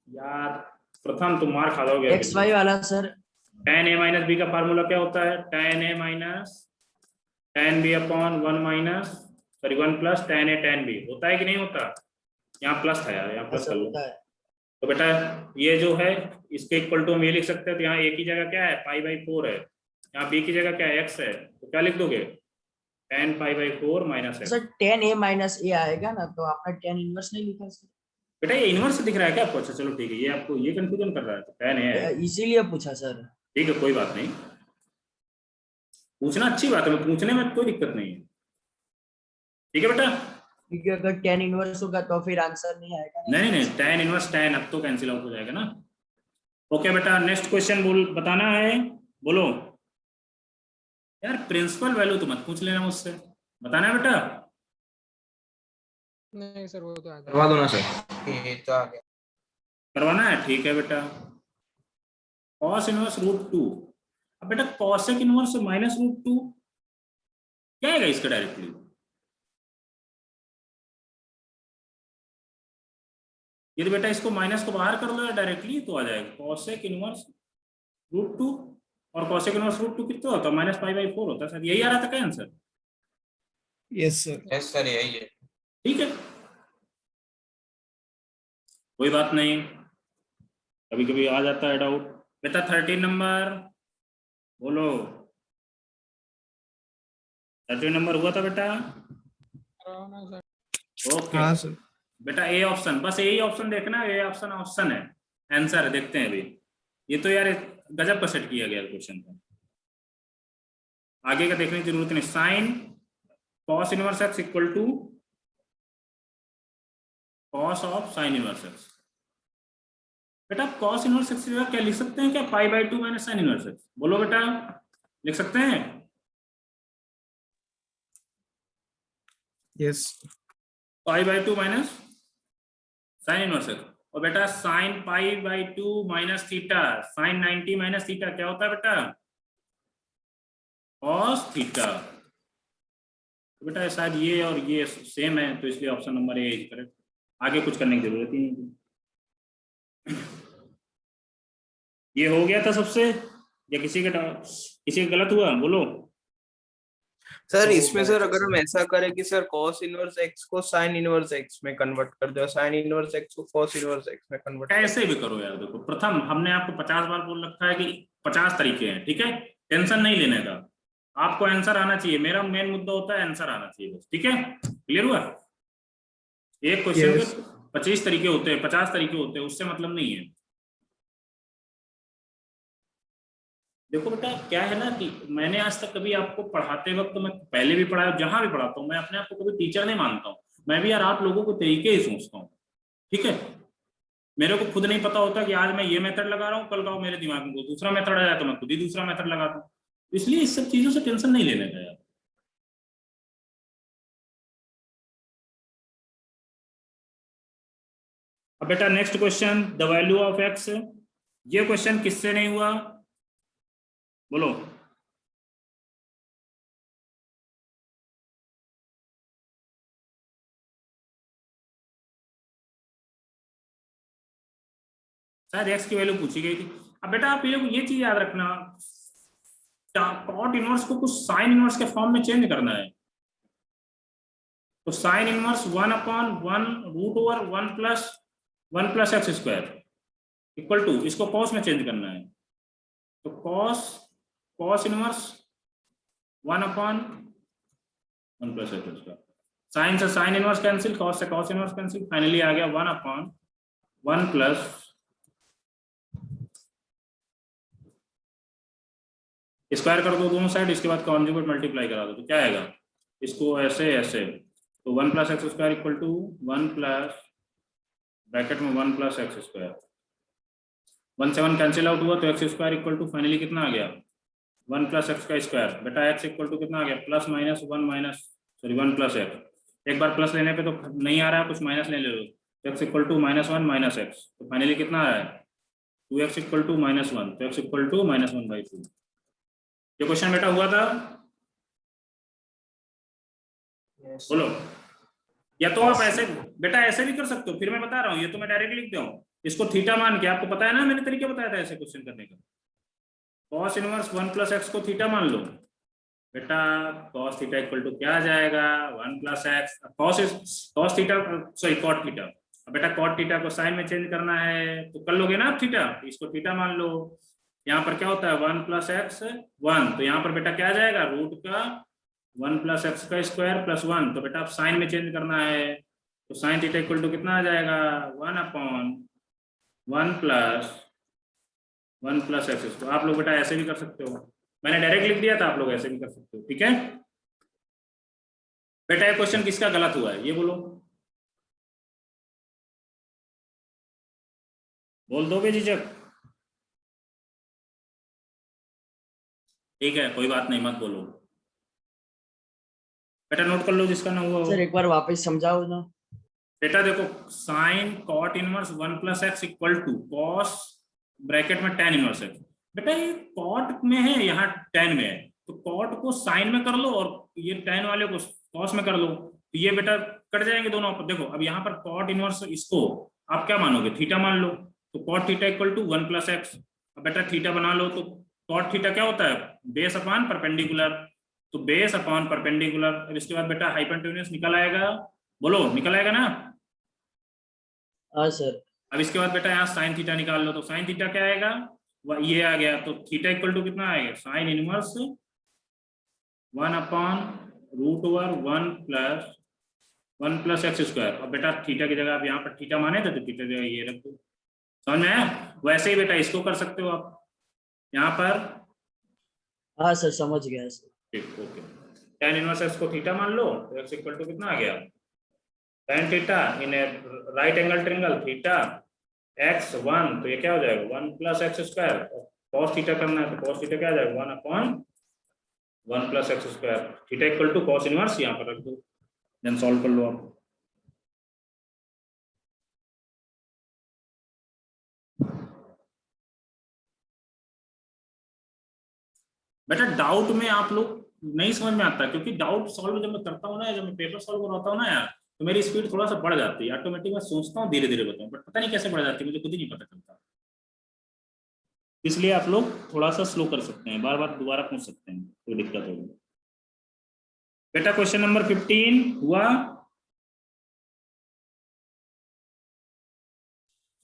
यार प्रथम तुम मार खा जाओगे, एक्स वाई वाला sir. tan a minus b का फार्मूला क्या होता है, tan a माइनस tan b upon 1 minus sorry 1 plus tan a tan b, होता है कि नहीं होता, यहाँ प्लस था यार, यहाँ प्लस कर लो। होता है। तो बेटा ये जो है इसके इक्वल टू हम ये लिख सकते हैं, तो यहाँ a की जगह क्या है, पाई बाई 4 है, यहाँ b की जगह क्या है, x है, तो क्या लिख दोगे, tan pi by 4 minus x. Sir tan a minus a आएगा ना, तो आपने tan इनवर्स नहीं लिखा सर? बेटा ये इनवर्स दिख रहा है क्या आपको, अच्छा चलो ठीक है, ये आपको ये कंफ्यूजन कर रहा है, तो tan a है, इसीलिए पूछा सर। ठीक है कोई बात नहीं, पूछना अच्छी बात है, पूछने में कोई दिक्कत नहीं है, ठीक है बेटा। क्योंकि अगर tan इनवर्स होगा तो फिर आंसर नहीं आएगा ना। नहीं नहीं tan इनवर्स tan अब तो कैंसिल आउट हो जाएगा ना। ओके बेटा नेक्स्ट क्वेश्चन बताना है, बोलो। यार प्रिंसिपल वैल्यू तो मत पूछ लेना मुझसे, बताना है बेटा। नहीं सर वो तो आ करवा दो ना सर। ये तो आ गया। करवाना है, ठीक है बेटा। cos इनवर्स √2, अब बेटा cosec इनवर्स माइनस √2 क्या आएगा इसका डायरेक्टली, यदि बेटा इसको माइनस को बाहर कर लो या डायरेक्टली तो आ जाएगा cosec इनवर्स √2, और cosec इनवर्स √2 कितना होता है, माइनस पाई बाई 4 होता है सर, यही आ रहा था क्या answer, yes sir. Yes sir यही है। ठीक है कोई बात नहीं, कभी कभी आ जाता है डाउट। बेटा 13 नंबर बोलो, 13 नंबर हुआ था बेटा, ओके हाँ सर। बेटा ए ऑप्शन, बस यही ऑप्शन देखना है, ए ऑप्शन ऑप्शन है, आंसर है, देखते हैं अभी। ये तो यार गजब का सेट किया गया क्वेश्चन का, आगे का देखने की जरूरत नहीं। Sine cos inverse x equal to cos of sine inverse x, बेटा cos इनवर्स एक्स क्या लिख सकते हैं क्या, pi by 2 minus sine inverse x, बोलो बेटा लिख सकते हैं, yes. Pi by 2 minus sine inverse x, और बेटा sine pi by 2 minus theta, sine 90 minus theta क्या होता है बेटा, cos थीटा। तो बेटा शायद ये और ये सेम है, तो इसलिए option number A is correct, आगे कुछ करने की जरूरत ही नहीं। ये हो गया था सबसे, या किसी का गलत हुआ, बोलो। सर इसमें सर अगर हम ऐसा करें कि सर cos इनवर्स x को sin इनवर्स x में कन्वर्ट कर दो, sin इनवर्स x को cos इनवर्स x में कन्वर्ट कैसे भी करो यार, देखो प्रथम हमने आपको 50 बार बोल रखा है कि 50 तरीके हैं, ठीक है, टेंशन नहीं लेने का, आपको आंसर आना चाहिए, मेरा मेन मुद्दा होता है आंसर आना चाहिए बस, ठीक है, क्लियर हुआ। एक क्वेश्चन के 25 तरीके होते हैं, 50 तरीके होते हैं, उससे मतलब नहीं है। देखो बेटा क्या है ना कि मैंने आज तक कभी आपको पढ़ाते वक्त, मैं पहले भी पढ़ाया, जहां भी पढ़ाता हूँ, मैं अपने आप को कभी टीचर नहीं मानता हूँ, मैं भी यार आप लोगों को तरीके ही सोचता हूँ, ठीक है। मेरे को खुद नहीं पता होता कि आज मैं ये मेथड लगा रहा हूँ, कल का मेरे दिमाग में दूसरा मेथड आ जाए तो मैं खुद ही दूसरा मेथड लगाता हूँ। इसलिए इस सब चीजों से टेंशन नहीं लेने का यार। अब बेटा next question, the value of x. ये क्वेश्चन किससे नहीं हुआ बोलो? शायद एक्स की वैल्यू पूछी गई थी। अब बेटा आप ये चीज याद रखना, कॉट इनवर्स को कुछ साइन इनवर्स के फॉर्म में चेंज करना है। तो sine inverse 1/1 root over 1 plus x square equal to, इसको कॉस में चेंज करना है। तो cos inverse 1/1 plus x square. Sine से साइन इनवर्स कैंसिल, कॉस से कॉस इनवर्स कैंसिल, फाइनली आ गया 1/1 प्लस स्क्वायर कर दो दोनों साइड, इसके बाद कॉन्जुगेट मल्टीप्लाई करा दो। तो क्या आएगा, इसको ऐसे ऐसे, तो 1 plus x square equal to 1 plus bracket में 1 प्लस एक्स स्क्वायर, 1 से 1 कैंसिल आउट हुआ तो x square equal to finally कितना आ गया 1 प्लस एक्स का स्क्वायर। बेटा एक्स इक्वल टू कितना आ गया प्लस माइनस 1 प्लस एक्स। एक बार प्लस लेने पे तो नहीं आ रहा है, कुछ माइनस ले लो, तो x equal to -1 minus x, तो फाइनली कितना आ रहा है 2x इक्वल टू -1, तो एक्स इक्वल टू -1/2। ये क्वेश्चन बेटा हुआ था बोलो? या तो आप ऐसे बेटा ऐसे भी कर सकते हो, फिर मैं बता रहा हूँ, ये तो मैं डायरेक्ट लिख दूं, इसको थीटा मान के, आपको पता है ना मैंने तरीका बताया था ऐसे क्वेश्चन करने का। कॉस इनवर्स 1 प्लस एक्स को थीटा मान लो बेटा, कॉस थीटा इक्वल टू क्या आ जाएगा 1 plus x, cos theta sorry cot theta. अब बेटा कॉट थीटा को साइन में चेंज करना है तो कर लोगे ना आप थीटा, इसको थीटा मान लो। यहाँ पर क्या होता है 1 प्लस एक्स 1, तो यहाँ पर बेटा क्या आ जाएगा रूट का 1 प्लस एक्स का स्क्वायर प्लस 1, तो बेटा आप साइन में चेंज करना है, तो साइन थीटा इक्वल टू कितना आ जाएगा 1/1 प्लस एक्स। तो आप लोग बेटा ऐसे भी कर सकते हो, मैंने डायरेक्ट लिख दिया था, आप लोग ऐसे भी कर सकते हो, ठीक है बेटा। ये क्वेश्चन किसका गलत हुआ है ये बोलो, बोल दोगे झिझक? ठीक है कोई बात नहीं, मत बोलो बेटा, नोट कर लो जिसका ना हुआ हो। सर एक बार वापस समझाओ ना। बेटा देखो sine cot inverse 1 plus x equal to cos bracket में tan इनवर्स एक्स। बेटा ये कॉट में है, यहाँ tan में है, तो कॉट को साइन में कर लो और ये tan वाले को कॉस में कर लो, तो ये बेटा कट जाएंगे दोनों। देखो अब यहाँ पर कॉट इनवर्स इसको आप क्या मानोगे थीटा मान लो, तो cot theta equal to 1 plus x. अब बेटा थीटा बना लो, तो कॉट थीटा क्या होता है बेस अपॉन परपेंडिकुलर, तो बेस अपॉन परपेंडिकुलर। अब इसके बाद बेटा हाइपोटेन्यूज निकल आएगा, बोलो निकल आएगा ना? हाँ सर। अब इसके बाद बेटा यहाँ साइन थीटा निकाल लो, तो साइन थीटा क्या आएगा ये आ गया, तो थीटा इक्वल टू कितना आएगा sine inverse 1/√1 plus x square. अब बेटा थीटा की जगह आप यहाँ पर थीटा माने थे, तो थीटा जगह ये रख दो, समझ में आया? वैसे ही बेटा इसको कर सकते हो आप यहाँ पर। हाँ सर समझ गया सर। ठीक ओके, tan इनवर्स एक्स को थीटा मान लो, तो एक्स इक्वल टू कितना आ गया tan theta in a right angle triangle theta x1, तो ये क्या हो जाएगा 1 plus x square. Cos theta करना है, तो कॉस थीटा क्या आ जाएगा 1/1 plus x square, theta equal to cos inverse यहाँ पर रख दो, देन सॉल्व कर लो आप। बेटा डाउट में आप लोग नहीं समझ में आता, क्योंकि डाउट सॉल्व जब मैं करता हूँ ना, जब मैं पेपर सॉल्व करवाता हूँ ना यार, तो मेरी स्पीड थोड़ा सा बढ़ जाती है ऑटोमेटिक। मैं सोचता हूँ धीरे धीरे बताऊँ, बट पता नहीं कैसे बढ़ जाती है, मुझे खुद ही नहीं पता चलता। इसलिए आप लोग थोड़ा सा स्लो कर सकते हैं, बार बार दोबारा पूछ सकते हैं, कोई दिक्कत होगी। बेटा क्वेश्चन नंबर 15 हुआ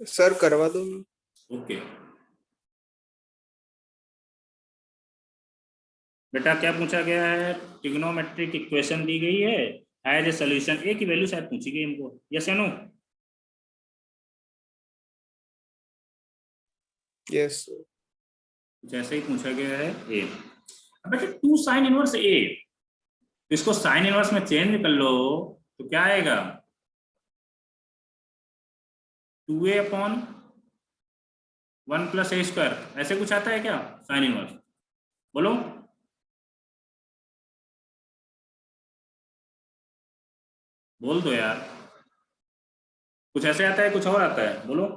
सर करवा दो। ओके बेटा क्या पूछा गया है, ट्रिग्नोमेट्रिक इक्वेशन दी गई है एज ए सॉल्यूशन, ए की वैल्यू शायद पूछी गई हमको, यस या नो? यस जैसे ही पूछा गया है ए। अब बेटा 2 साइन इनवर्स ए, इसको साइन इनवर्स में चेंज कर लो तो क्या आएगा 2a अपॉन 1 प्लस ए स्क्वायर, ऐसे कुछ आता है क्या साइन इनवर्स? बोलो। बोल दो यार, कुछ ऐसे आता है, कुछ और आता है, बोलो।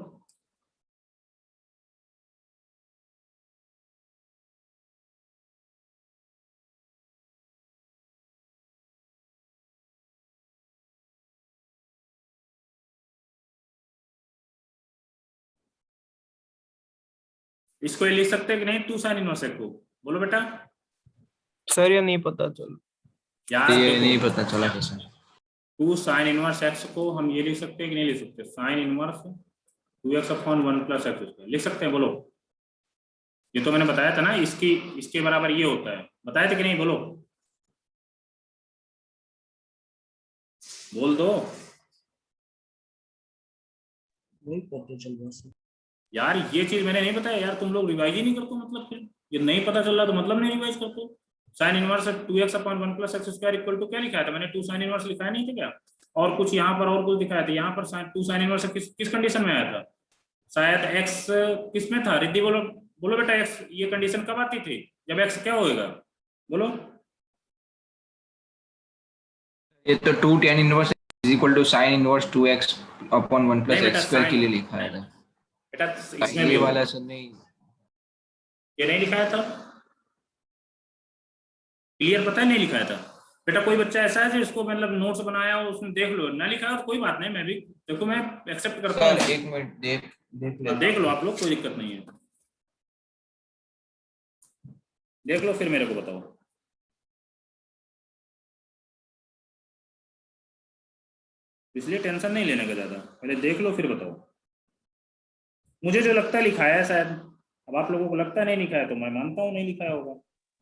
इसको ये लिख सकते हैं कि नहीं, 2 साइन इनवर्स को? बोलो बेटा सर ये नहीं पता चल। यार। ये नहीं देखो, पता चला कैसे। 2 साइन इनवर्स एक्स को हम ये लिख सकते हैं कि नहीं लिख सकते? Sign inverse 2x upon 1 plus x square लिख सकते हैं, बोलो। ये तो मैंने बताया था ना, इसके बराबर ये होता है, बताया था कि नहीं? बोलो, बोल दो वही पता चल रहा सर। यार। ये चीज मैंने नहीं बताया यार, तुम लोग रिवाइज ही नहीं करते, मतलब फिर ये नहीं पता चल रहा तो मतलब नहीं रिवाइज करते। Sine inverse 2x upon 1 plus x square equal to क्या लिखा था मैंने? 2 साइन इनवर्स लिखा नहीं था क्या? और कुछ यहाँ पर और कुछ दिखाया था, यहाँ पर 2 साइन इनवर्स किस कंडीशन में आया था? शायद x किस में था? रिद्धि बोलो, बोलो बेटा। x ये कंडीशन कब आती थी? जब x क्या होएगा, बोलो। ये तो 2 tan inverse is equal to sin inverse 2x upon 1 plus नहीं बेटा, x स्क्वायर के लिए sin लिखा है। बेटा इसमें ये भी वाला होगा। सर नहीं। ये नहीं लिखाया था, क्लियर? पता है नहीं लिखाया था बेटा? कोई बच्चा ऐसा है जो इसको मतलब नोट्स बनाया हो, उसमें देख लो, ना लिखा हो तो कोई बात नहीं, मैं भी देखो, मैं एक्सेप्ट करता हूँ। सर एक मिनट देख लेता देख लो हूँ। आप लोग, कोई दिक्कत नहीं है, देख लो फिर मेरे को बताओ। इसलिए टेंशन नहीं लेने का ज्यादा, पहले देख लो फिर बताओ। मुझे जो लगता है लिखाया है शायद, अब आप लोगों को लगता है नहीं लिखाया, तो मैं मानता हूँ नहीं लिखाया होगा।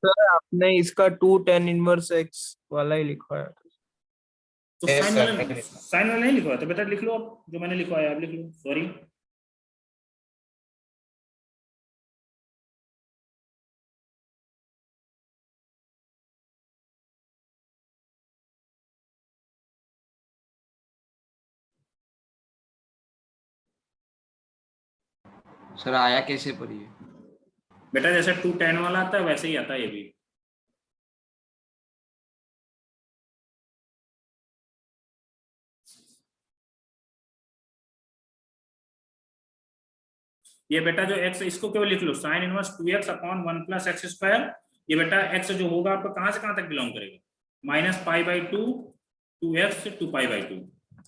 सर आपने इसका 2 tan इनवर्स x वाला ही लिखा है। तो Yes, साइन sir, वाला, नहीं लिखा। साइन वाला नहीं लिखवाया तो बेटा लिख लो, अब जो मैंने लिखवाया आप लिख लो, सॉरी। सर आया कैसे पर ये? बेटा जैसे 2 tan वाला आता है वैसे ही आता है ये भी। ये बेटा जो x, इसको केवल लिख लो sine inverse 2x upon 1 plus x square. ये बेटा x जो होगा आपका कहां से कहां तक बिलोंग करेगा? -π/2 2x to π/2।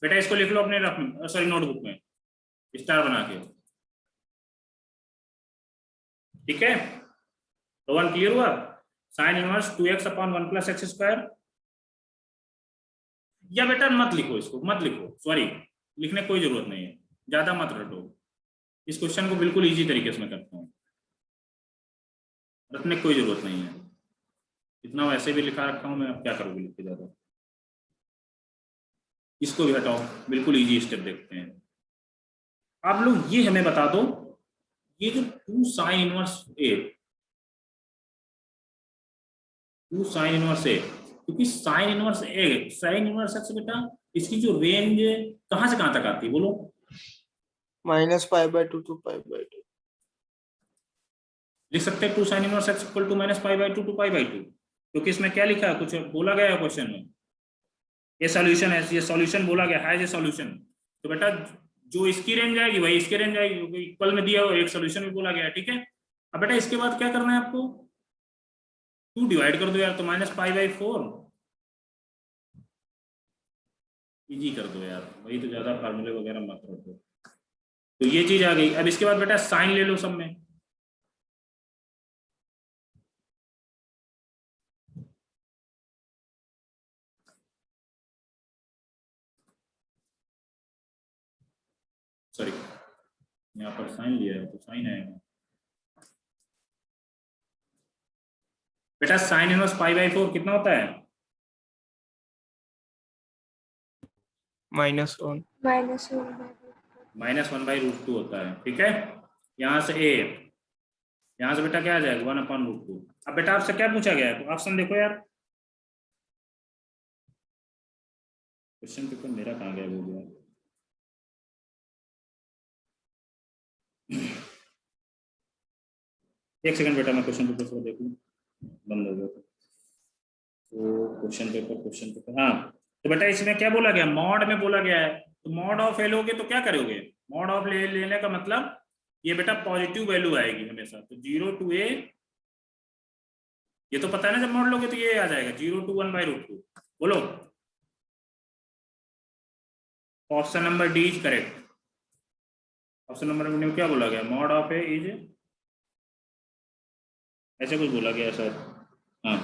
बेटा इसको लिख लो अपने रफ में, सॉरी नोटबुक में स्टार बना के, ठीक है? तो 1 क्लियर हुआ? Sign inverse 2x upon 1 plus x square. या बेटा मत लिखो, इसको मत लिखो, सॉरी, लिखने की कोई जरूरत नहीं है, ज्यादा मत रटो। इस क्वेश्चन को बिल्कुल इजी तरीके से मैं करता हूँ, रटने की कोई जरूरत नहीं है। इतना वैसे भी लिखा रखा हूं मैं, अब क्या करोगे लिख के ज्यादा। इसको भी हटाओ, बिल्कुल इजी स्टेप देखते हैं। आप लोग ये हमें बता दो, ये जो 2 साइन इनवर्स ए, 2 साइन इनवर्स ए, क्योंकि साइन इनवर्स ए, साइन इनवर्स एक्स बेटा इसकी जो रेंज कहां से कहां तक आती है, बोलो? -π/2 to π/2 लिख सकते हैं 2 sine inverse x equal to -π/2 to π/2, क्योंकि इसमें क्या लिखा है, कुछ बोला गया है क्वेश्चन में, ये सॉल्यूशन है, ये सॉल्यूशन बोला गया है, ये सॉल्यूशन। तो बेटा जो इसकी रेंज आएगी वही इसकी रेंज आएगी, इक्वल में दिया हुआ एक सॉल्यूशन भी बोला गया है, ठीक है? अब बेटा इसके बाद क्या करना है आपको? 2 डिवाइड कर दो यार, तो -π/4 इजी कर दो यार, वही तो, ज्यादा फार्मूले वगैरह मत रखो। तो ये चीज आ गई। अब इसके बाद बेटा साइन ले लो सब में, सॉरी यहाँ पर साइन लिया है तो साइन आएगा बेटा। साइन इनवर्स π/4 कितना होता है? -1 -1/√2 होता है, ठीक है? यहाँ से a, यहाँ से बेटा क्या आ जाएगा 1/√2। अब बेटा आपसे क्या पूछा गया है, ऑप्शन देखो यार। क्वेश्चन पेपर मेरा कहाँ गया, हो गया? एक सेकंड बेटा, मैं क्वेश्चन पेपर थोड़ा देखूं, बंद हो गया तो क्वेश्चन पेपर हाँ। तो बेटा इसमें क्या बोला गया, मॉड में बोला गया है, तो मॉड ऑफ ए लोगे तो क्या करोगे, मॉड ऑफ लेने का मतलब ये बेटा पॉजिटिव वैल्यू आएगी हमेशा, तो 0 to a, ये तो पता है ना, जब मॉड लोगे तो ये आ जाएगा 0 to 1/√2। बोलो option number D is correct. Option number में क्या बोला गया, मॉड ऑफ ए इज, ऐसे कुछ बोला गया सर। हाँ,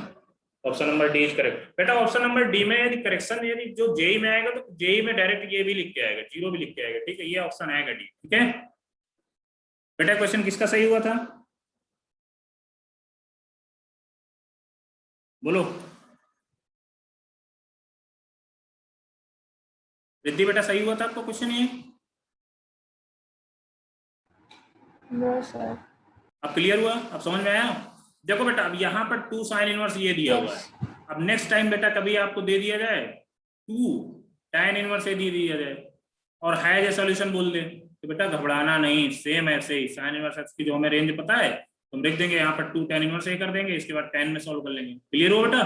option number D is correct. बेटा ऑप्शन नंबर डी में यदि करेक्शन यदि जो जेई में आएगा तो जेई में डायरेक्ट ये भी लिख के आएगा, 0 भी लिख के आएगा, ठीक है, ये ऑप्शन आएगा डी, ठीक है। बेटा क्वेश्चन किसका सही हुआ था, बोलो रिद्धि बेटा, सही हुआ था आपको क्वेश्चन ये, नो सर। अब क्लियर हुआ, अब समझ में आया। देखो बेटा अब यहाँ पर 2 sin इनवर्स ये दिया हुआ है, अब नेक्स्ट टाइम बेटा कभी आपको दे दिया जाए 2 tan इनवर्स ये दे दिया जाए और है जो सोल्यूशन बोल दे, तो बेटा घबराना नहीं, सेम ऐसे ही sin इनवर्स x की जो हमें रेंज पता है तो हम लिख देंगे यहाँ पर 2 tan इनवर्स ये कर देंगे, इसके बाद 10 में सॉल्व कर लेंगे। क्लियर हो बेटा,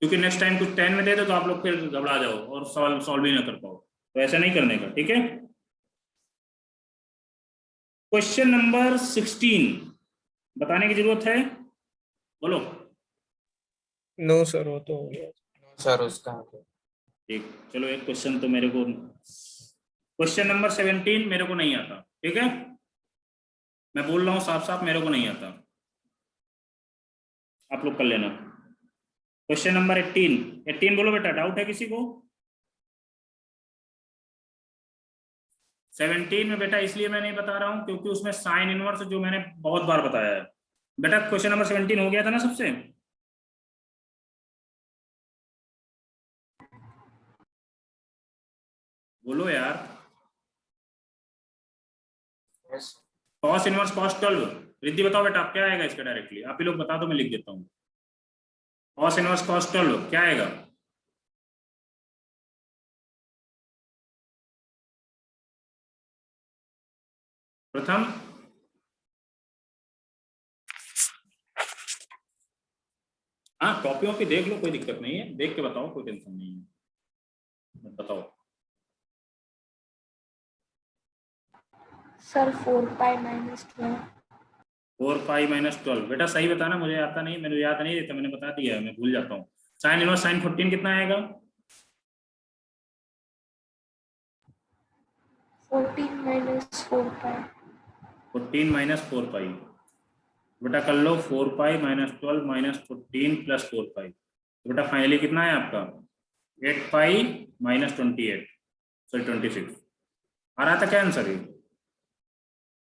क्योंकि नेक्स्ट टाइम कुछ 10 में दे दो तो आप लोग फिर घबरा जाओ और सॉल्व ही ना कर पाओ, तो ऐसा नहीं करने का, ठीक है। क्वेश्चन नंबर 16 बताने की जरूरत है, बोलो। नो सर, वो तो हो गया। नो सर, उसका ठीक, चलो एक क्वेश्चन तो मेरे को, क्वेश्चन नंबर 17 मेरे को नहीं आता, ठीक है, मैं बोल रहा हूँ साफ साफ, मेरे को नहीं आता, आप लोग कर लेना। क्वेश्चन नंबर 18 बोलो बेटा, डाउट है किसी को। 17 में बेटा इसलिए मैं नहीं बता रहा हूं क्योंकि उसमें साइन इनवर्स जो मैंने बहुत बार बताया है। बेटा क्वेश्चन नंबर 17 हो गया था ना सबसे, बोलो यार। कॉस इनवर्स कॉस 12, रिद्धि बताओ बेटा आप क्या आएगा इसका, डायरेक्टली आप ही लोग बता दो, मैं लिख देता हूँ। कॉस इनवर्स कॉस 12 क्या आएगा, प्रथम हाँ, कॉपियों की देख लो, कोई दिक्कत नहीं है, देख के बताओ, कोई टेंशन नहीं है, बताओ। सर 4π - 12। 4π - 12 बेटा सही बताना, मुझे आता नहीं, मेरे याद नहीं रहता, मैंने बता दिया है, मैं भूल जाता हूँ। साइन इनवर्स साइन 14 कितना आएगा, 14 - 4π। 14 - 4π, बेटा कर लो 4π - 12 - 14 + 4π, तो बेटा फाइनली कितना है आपका 8π - 28, सॉरी 26 आ रहा था क्या आंसर ये,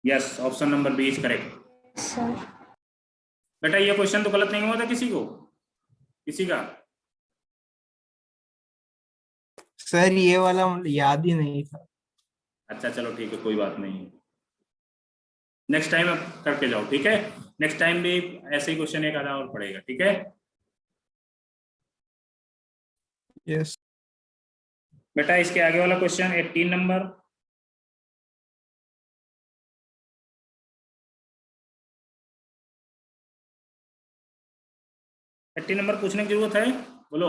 yes option number B is correct. Sir बेटा ये क्वेश्चन तो गलत नहीं हुआ था किसी को, किसी का, सर ये वाला याद ही नहीं था। अच्छा चलो ठीक है, कोई बात नहीं, नेक्स्ट टाइम अब करके जाओ, ठीक है, नेक्स्ट टाइम भी ऐसे ही क्वेश्चन एक आधा और पड़ेगा, ठीक है। यस बेटा इसके आगे वाला क्वेश्चन 18 नंबर, पूछने की जरूरत है, बोलो।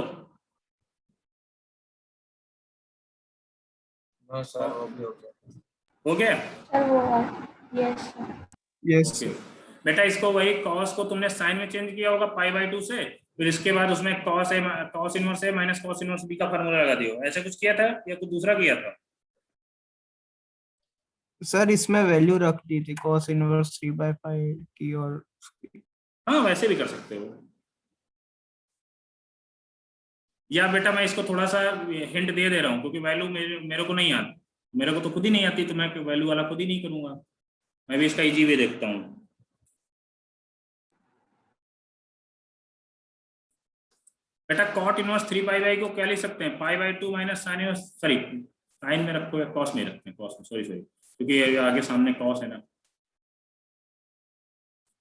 नो सर, वो भी हो गया। हो गया, सर वो यस सर। यस ओके बेटा इसको वही कॉस को तुमने साइन में चेंज किया होगा π/2 से, फिर इसके बाद उसमें कॉस इनवर्स ए माइनस कॉस इनवर्स बी का फार्मूला लगा दियो, ऐसे कुछ किया था या कुछ दूसरा किया था। सर इसमें वैल्यू रख दी थी cos इनवर्स 3/5 की, और हाँ वैसे भी कर सकते हो, या बेटा मैं इसको थोड़ा सा हिंट दे रहा हूँ क्योंकि वैल्यू मेरे को नहीं आती, मेरे को तो खुद ही नहीं आती, तो मैं वैल्यू वाला खुद ही नहीं करूंगा, मैं भी इसका इजी वे देखता हूँ। बेटा कॉट इनवर्स 3π को क्या लिख सकते हैं, π/2 minus sine inverse, sorry sine में रखो या कॉस में रखते हैं, कॉस में, सॉरी क्योंकि आगे सामने कॉस है ना।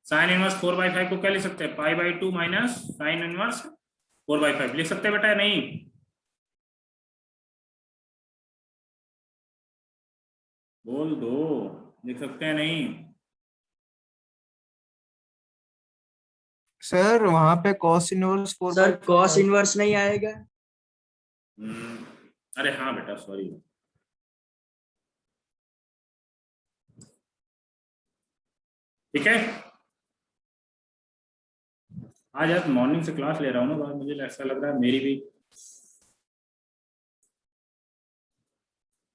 साइन इनवर्स 4/5 को क्या लिख सकते हैं, π/2 माइनस साइन इनवर्स 4/5 लिख सकते हैं बेटा, नहीं बोल दो, लिख सकते हैं नहीं? सर वहां पे cos inverse 4 sir by cos inverse नहीं आएगा? अरे हाँ बेटा, सॉरी। ठीक है, आज यार मॉर्निंग से क्लास ले रहा हूँ ना, मुझे ऐसा लग रहा है मेरी भी।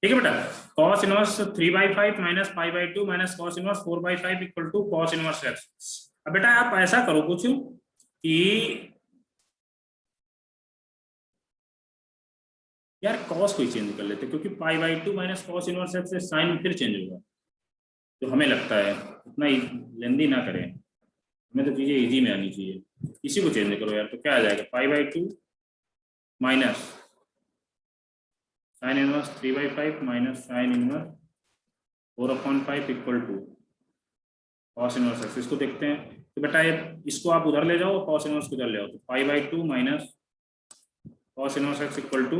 ठीक है बेटा, cos inverse 3/5 minus π/2 minus cos inverse 4/5 equal to cos inverse x। अब बेटा आप ऐसा करो कुछ कि यार cos को ही चेंज कर लेते, क्योंकि π/2 माइनस cos इनवर्स x से साइन फिर चेंज होगा, तो हमें लगता है उतना लेंदी ना करें, हमें तो चीजें इजी में आनी चाहिए। इसी को चेंज करो यार, तो क्या आ जाएगा, π/2 minus sine inverse 3/5 minus sine inverse 4/5 equal to cos inverse x। इसको देखते हैं, तो बेटा ये इसको आप उधर ले जाओ, cos इनवर्स को उधर ले आओ, तो π/2 minus cos inverse x equal to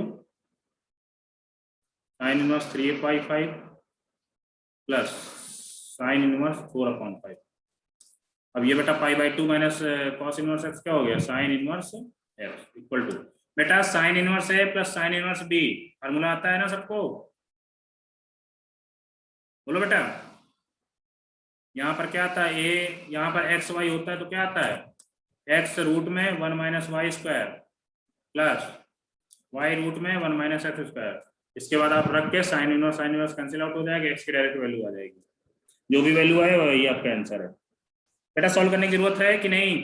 sine inverse 3/5 plus sine inverse 4/5। अब ये बेटा π/2 माइनस cos इनवर्स x क्या हो गया, sine inverse x equal to बेटा sine inverse a plus sine inverse b, formula आता है ना सबको? बोलो बेटा, यहाँ पर क्या आता है, a यहाँ पर एक्स वाई होता है, तो क्या आता है x रूट में 1 minus y square plus y root में 1 माइनस एक्स स्क्वायर। इसके बाद आप रख के साइन इनवर्स कैंसिल आउट हो जाएगा, x की डायरेक्ट वैल्यू आ जाएगी, जो भी वैल्यू आए वही आपका आंसर है। बेटा सॉल्व करने की जरूरत है कि नहीं?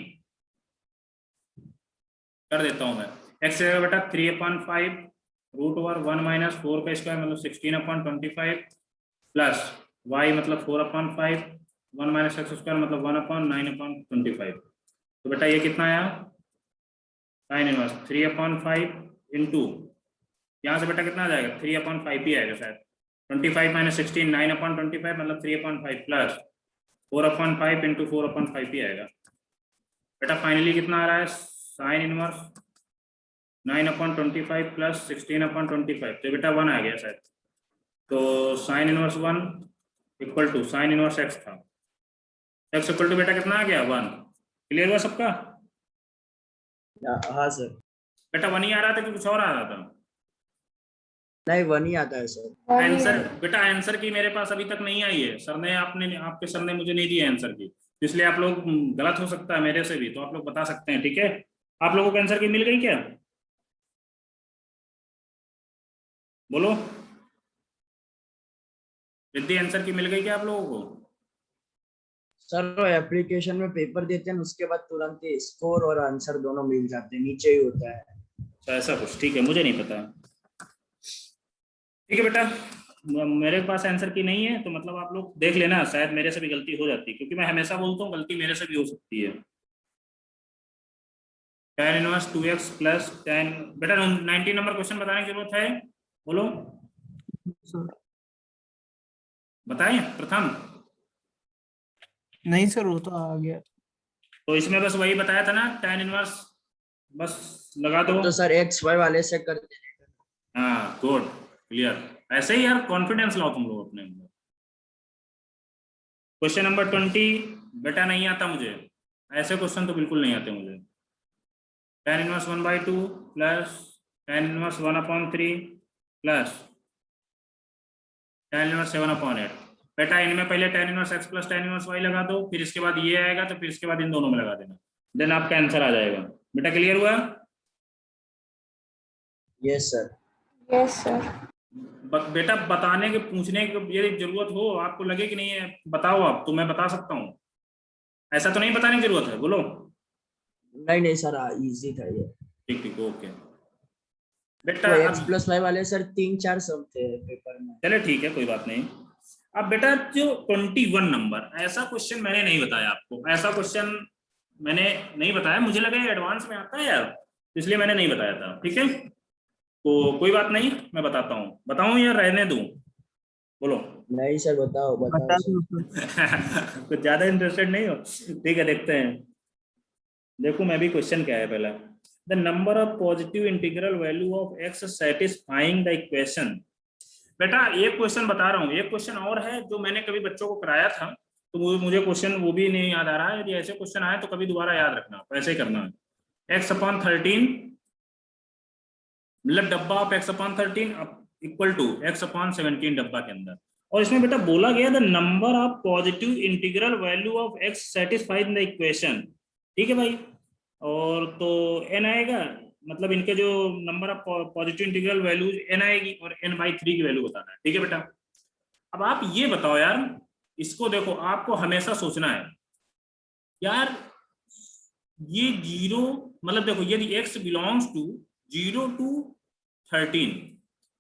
कर देता हूं मैं। x है बेटा 3/5 रूट ओवर 1 माइनस 4 का स्क्वायर मतलब 16/25 प्लस y मतलब 4/5 1 माइनस एक्स स्क्वायर मतलब 1/9/25। तो बेटा ये कितना आया, साइन इनवर्स 3/5 इंटू यहाँ से बेटा कितना आ जाएगा, 3/5 ही आएगा शायद, 25 माइनस 16 9/25 मतलब 3/5 प्लस 4/5 इंटू 4/5 ही आएगा। बेटा फाइनली कितना आ रहा है, साइन इनवर्स 9/25 प्लस 16/25, तो बेटा 1 आ गया शायद, तो sine inverse 1 equal to sine inverse x था, x इक्वल टू बेटा कितना आ गया 1। क्लियर हुआ सबका? हाँ सर। बेटा 1 ही आ रहा था कि कुछ और आ रहा था? नहीं 1 ही आता है सर। आंसर बेटा, आंसर की मेरे पास अभी तक नहीं आई है, सर ने आपके सर ने मुझे नहीं दिया आंसर की, इसलिए आप लोग गलत हो सकता है मेरे से भी, तो आप लोग बता सकते हैं। ठीक है, आप लोगों को आंसर की मिल गई क्या? बोलो रिद्धि, आंसर की मिल गई क्या आप लोगों को? सर एप्लीकेशन में पेपर देते हैं उसके बाद तुरंत ही स्कोर और आंसर दोनों मिल जाते हैं, नीचे ही होता है। अच्छा ऐसा कुछ, ठीक है, मुझे नहीं पता। ठीक है बेटा, मेरे पास आंसर की नहीं है, तो मतलब आप लोग देख लेना, शायद मेरे से भी गलती हो जाती है, क्योंकि मैं हमेशा बोलता हूँ गलती मेरे से भी हो सकती है। tan inverse 2x plus tan, बेटा 19 नंबर क्वेश्चन बताने की जरूरत है? बोलो बताएं प्रथम। नहीं सर वो तो आ गया। तो इसमें बस वही बताया था ना, tan इनवर्स बस लगा दो। तो सर XY वाले से कर देने का। हाँ गुड, क्लियर, ऐसे ही यार कॉन्फिडेंस लाओ तुम लोग अपने अंदर। क्वेश्चन नंबर 20 बेटा नहीं आता मुझे, ऐसे क्वेश्चन तो बिल्कुल नहीं आते मुझे। tan inverse 1/2 plus tan inverse 1/3 plus tan inverse 7/8। बेटा इनमें पहले tan inverse x plus tan inverse y लगा दो, फिर इसके बाद ये आएगा, तो फिर इसके बाद इन दोनों में लगा देना, देन आपका आंसर आ जाएगा। बेटा क्लियर हुआ? Yes sir. Yes sir. बेटा बताने के पूछने की ये जरूरत हो, आपको लगे कि नहीं है बताओ आप, तो मैं बता सकता हूँ, ऐसा तो नहीं बताने की जरूरत है, बोलो। नहीं सर इजी था ये। ठीक ठीक ओके तो बेटा। x+y वाले सर 3-4 सम थे पेपर में। चले ठीक है कोई बात नहीं। अब बेटा जो 21 नंबर, ऐसा क्वेश्चन मैंने नहीं बताया आपको, ऐसा क्वेश्चन मैंने नहीं बताया, मुझे लगा एडवांस में आता है यार, इसलिए मैंने नहीं बताया था। ठीक है, तो कोई बात नहीं, मैं बताता हूँ, बताऊं या रहने दूं? बोलो। नहीं सर बताओ बता सर। दो सर। कुछ ज्यादा इंटरेस्टेड नहीं हो? ठीक है देखते हैं, देखो मैं भी क्वेश्चन क्या है पहला। The number of positive integral value of x satisfying the equation बेटा एक क्वेश्चन बता रहा हूँ, एक क्वेश्चन और है जो मैंने कभी बच्चों को कराया था, तो मुझे क्वेश्चन वो भी नहीं याद आ रहा है। यदि ऐसे क्वेश्चन आए तो कभी दोबारा याद रखना, ऐसे ही करना है। x/13 मतलब डब्बा of x/13 equal to x/17 डब्बा के अंदर। और इसमें बेटा बोला गया the number of positive integral value of x satisfied in the equation. ठीक है भाई, और तो n आएगा, मतलब इनके जो number of positive integral values n आएगी और n/3 की वैल्यू बताना है। ठीक है बेटा, अब आप ये बताओ यार, इसको देखो, आपको हमेशा सोचना है यार, ये 0 मतलब देखो, यदि x बिलोंग्स टू 0 to 13,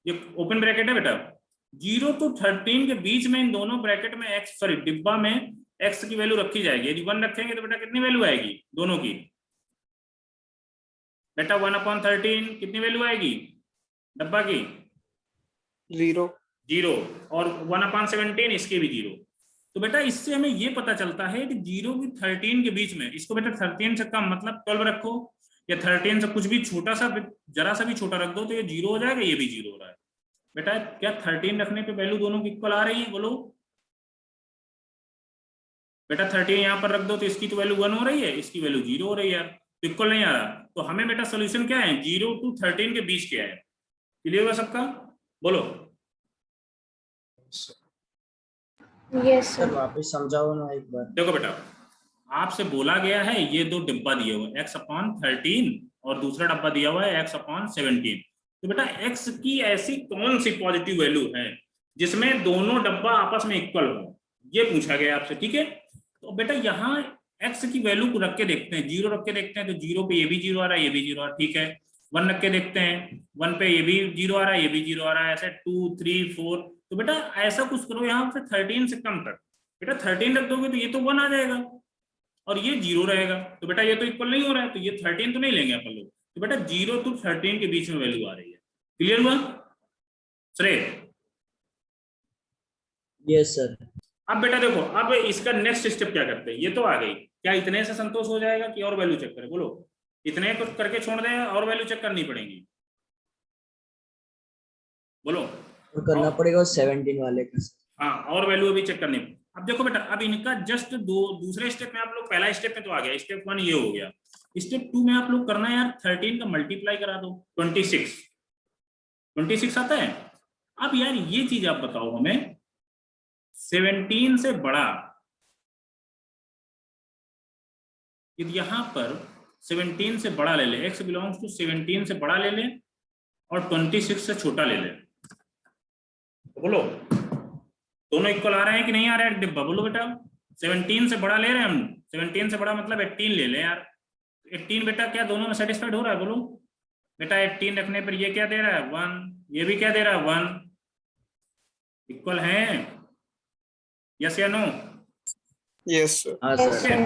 ये ओपन ब्रैकेट है बेटा, 0 to 13 के बीच में इन दोनों ब्रैकेट में x, सॉरी डिब्बा में x की वैल्यू रखी जाएगी। यदि 1 रखेंगे तो बेटा कितनी वैल्यू आएगी दोनों की? बेटा 1/13 कितनी वैल्यू आएगी डब्बा की? 0 0। और 1/17 इसके भी 0। तो बेटा इससे हमें ये पता चलता है कि 0 की 13 के बीच में, इसको बेटा 13 से कम मतलब 12 रखो, या 13 से कुछ भी छोटा सा, जरा सा भी छोटा रख दो तो ये 0 हो जाएगा, ये भी 0 हो रहा है। बेटा क्या 13 रखने पे वैल्यू दोनों की इक्वल आ रही है? बोलो बेटा 13 यहाँ पर रख दो तो इसकी तो वैल्यू 1 हो रही है, इसकी वैल्यू 0 हो रही है यार, तो इक्वल नहीं आ रहा। तो हमें बेटा सोल्यूशन क्या है? 0 to 13 के बीच क्या है? क्लियर हुआ सबका? बोलो। Yes, sir sir. वापस समझाओ ना एक बार। देखो बेटा, आपसे बोला गया है ये दो डिब्बा दिए हुए x/13 और दूसरा डब्बा दिया हुआ है x/17। तो बेटा x की ऐसी कौन सी पॉजिटिव वैल्यू है जिसमें दोनों डब्बा आपस में इक्वल हो, ये पूछा गया आपसे। ठीक है, तो बेटा यहाँ x की वैल्यू को रख के देखते हैं, 0 रख के देखते हैं, तो 0 पे ये भी 0 आ रहा है, ये भी 0 आ रहा है। ठीक है, 1 रख के देखते हैं, 1 पे ये भी 0 आ रहा है, ये भी 0 आ रहा है, ऐसे 2 3 4। तो बेटा ऐसा कुछ करो यहाँ पे 13 से कम तक, बेटा 13 रख दोगे तो ये तो 1 आ जाएगा और ये 0 रहेगा, तो बेटा ये तो इक्वल नहीं हो रहा है, तो ये 13 तो नहीं लेंगे अपन लोग। तो बेटा 0 to 13 के बीच में वैल्यू आ रही है। क्लियर हुआ श्रेय? Yes sir. अब बेटा देखो, अब इसका नेक्स्ट स्टेप क्या करते हैं? ये तो आ गई, क्या इतने से संतोष हो जाएगा कि और वैल्यू चेक करें? बोलो, इतने को करके छोड़ दें और वैल्यू चेक करनी पड़ेगी? बोलो। तो करना पड़ेगा 17 वाले का। हाँ, और वैल्यू अभी चेक करनी। अब देखो बेटा, अब इनका जस्ट दूसरे स्टेप में आप लोग, पहला स्टेप में तो आ गया, स्टेप 1 ये हो गया। स्टेप 2 में आप लोग करना है यार, 13 का मल्टीप्लाई करा दो 26 आता है। अब यार ये चीज आप बताओ हमें, 17 से बड़ा, यदि यहाँ पर 17 से बड़ा ले ले, x बिलोंग्स टू 17 से बड़ा ले ले और 26 से छोटा ले ले, तो बोलो दोनों इक्वल आ रहे हैं कि नहीं आ रहे हैं डिब्बा? बोलो बेटा, 17 से बड़ा ले रहे हैं हम, 17 से बड़ा मतलब 18 ले ले यार। 18 बेटा क्या दोनों में सेटिस्फाइड हो रहा है? बोलो बेटा 18 रखने पर ये क्या दे रहा है? 1, ये भी क्या दे रहा है? 1। इक्वल है, यस या नो? Yes sir. हाँ Yes, सर। sir.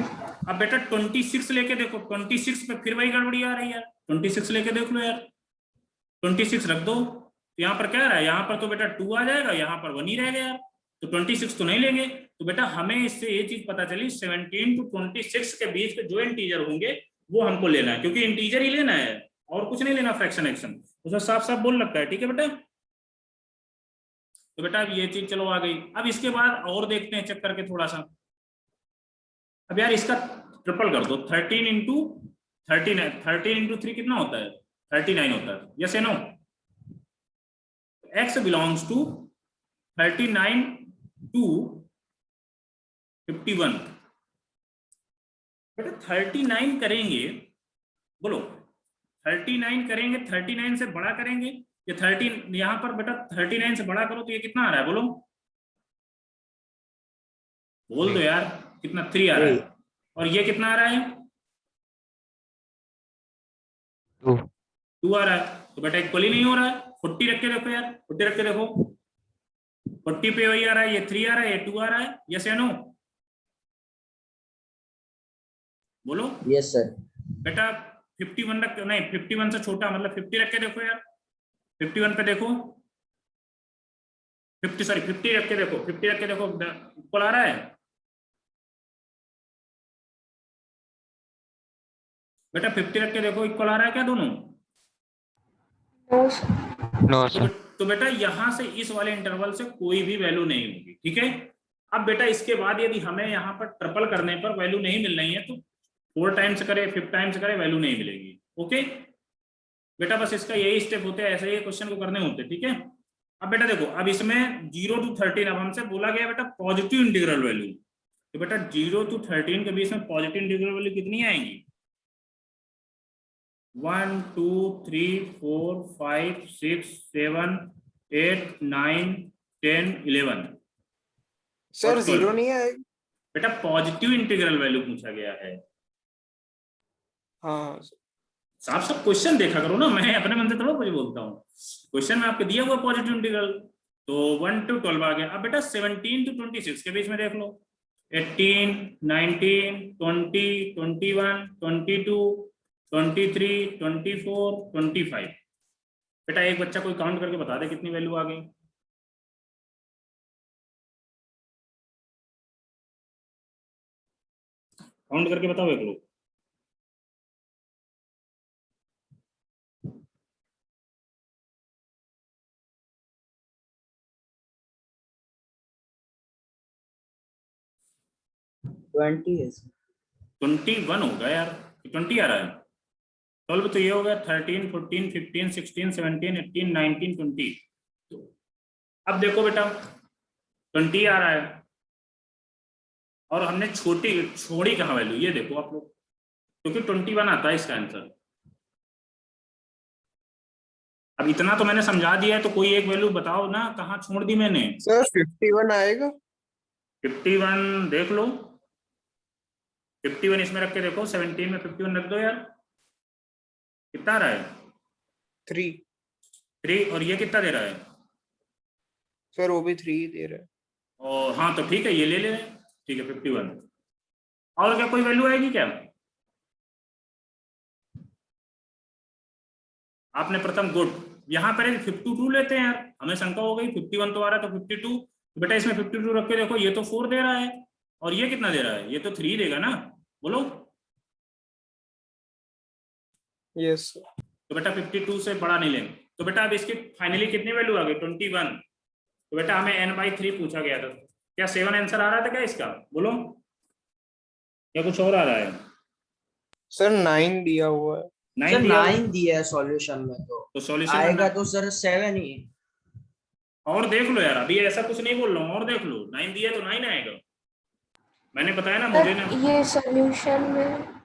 अब बेटा 26 लेके देखो, 26 पे फिर वही गड़बड़ी आ रही है। 26 लेके देख लो यार, 26 रख दो तो यहाँ पर क्या आ रहा है? यहाँ पर तो बेटा 2 आ जाएगा, यहाँ पर 1 ही रह गया यार, तो 26 तो नहीं लेंगे। तो बेटा हमें इससे ये चीज पता चली, 17 to 26 के बीच के जो इंटीजर होंगे वो हमको लेना है, क्योंकि इंटीजर ही लेना है और कुछ नहीं लेना, फ्रैक्शन एक्शन उसमें साफ साफ बोल रखा है। ठीक है बेटा, तो बेटा अब ये चीज चलो आ गई। अब इसके बाद और देखते हैं चेक करके थोड़ा सा। अब यार इसका ट्रिपल कर दो, 13 into 3 कितना होता है? 39 होता है, यस या no? x belongs to 39 to 51। बेटा 39 करेंगे, बोलो 39 करेंगे, 39 से बड़ा करेंगे या 13, यहां पर बेटा 39 से बड़ा करो तो ये कितना आ रहा है? बोलो बोल दो यार, कितना? 3 आ रहा है। और ये कितना आ रहा है? 2 आ रहा है। तो बेटा इक्वल ही नहीं हो रहा है। 40 रख के देखो यार, 40 रख के देखो, 40 पे वही आ रहा है, ये 3 आ रहा है, ये 2 आ रहा है, यस या नो? बोलो। Yes sir. बेटा 51 रख, नहीं 51 से छोटा मतलब 50 रख के देखो यार, 51 पे देखो, 50 रख के देखो, 50 रख के देखो, इक्वल आ रहा है? बेटा 50 रख के देखो, इक्वल आ रहा है क्या दोनों? No, sir. No, sir. तो बेटा यहाँ से इस वाले इंटरवल से कोई भी वैल्यू नहीं होगी, ठीक है। अब बेटा इसके बाद यदि हमें यहाँ पर ट्रिपल करने पर वैल्यू नहीं मिल रही है तो 4 टाइम्स करे 5 टाइम्स करे वैल्यू नहीं मिलेगी। ओके बेटा, बस इसका यही स्टेप होते हैं, ऐसे ही क्वेश्चन को करने होते हैं, ठीक है। अब बेटा देखो, अब इसमें 0 to 13 अब हमसे बोला गया बेटा पॉजिटिव इंटीग्रल वैल्यू, तो बेटा 0 to 13 के बीच में पॉजिटिव इंटीग्रल वैल्यू कितनी आएंगी? 1 2 3 4 5 6 7 8 9 10 11। सर 0 नहीं आएगा? बेटा पॉजिटिव इंटीग्रल वैल्यू पूछा गया है। हाँ साफ साफ क्वेश्चन देखा करो ना, मैं अपने मन से थोड़ा कुछ बोलता हूँ। क्वेश्चन में आपके दिया हुआ पॉजिटिव इंटीग्रल, तो 1 to 12 आ गया। अब बेटा 17 to 26 के बीच में देख लो, 18 19 20 21 22 23 24 25। बेटा एक बच्चा कोई काउंट करके बता दे कितनी वैल्यू आ गई। काउंट करके बताओ एक लोग। ट्वेंटी है सर। 21 होगा यार, 20 आ रहा है। 12 तो ये होगा 13 14 15 16 17 18 19 20। अब देखो बेटा 20 आ रहा है और हमने छोड़ी कहाँ वैल्यू, ये देखो आप लोग, क्योंकि 21 आता है इसका आंसर। अब इतना तो मैंने समझा दिया है, तो कोई एक वैल्यू बताओ ना कहाँ छोड़ दी मैंने। सर 51 आएगा। 51 देख लो, 51 इसमें रख के देखो, 17 में 51 रख दो यार, कितना आ रहा है? 3 और ये कितना दे रहा है? सर वो भी 3 दे रहा है। और हाँ तो ठीक है, ये ले ले, ठीक है 51। और क्या कोई वैल्यू आएगी क्या? आपने प्रथम गुड, यहाँ पर 52 लेते हैं यार, हमें शंका हो गई 51 तो आ रहा है तो 52, तो बेटा इसमें 52 रख के देखो, ये तो 4 दे रहा है और ये कितना दे रहा है? ये तो 3 देगा ना, बोलो। यस तो बेटा 52 से बड़ा नहीं लेंगे। तो बेटा अब इसकी फाइनली कितनी वैल्यू आ गई? 21। तो बेटा हमें n/3 पूछा गया था, क्या 7 आंसर आ रहा था क्या इसका, बोलो, या कुछ और आ रहा है? सर 9 दिया हुआ है। 9 दिया हुआ? दिया है सॉल्यूशन में, तो सॉल्यूशन आएगा तो सर 7 ही। और देख लो यार, अभी ऐसा कुछ नहीं बोल रहा हूँ, और देख लो 9 दिया तो 9 आएगा। मैंने बताया ना, मुझे ना ये सॉल्यूशन में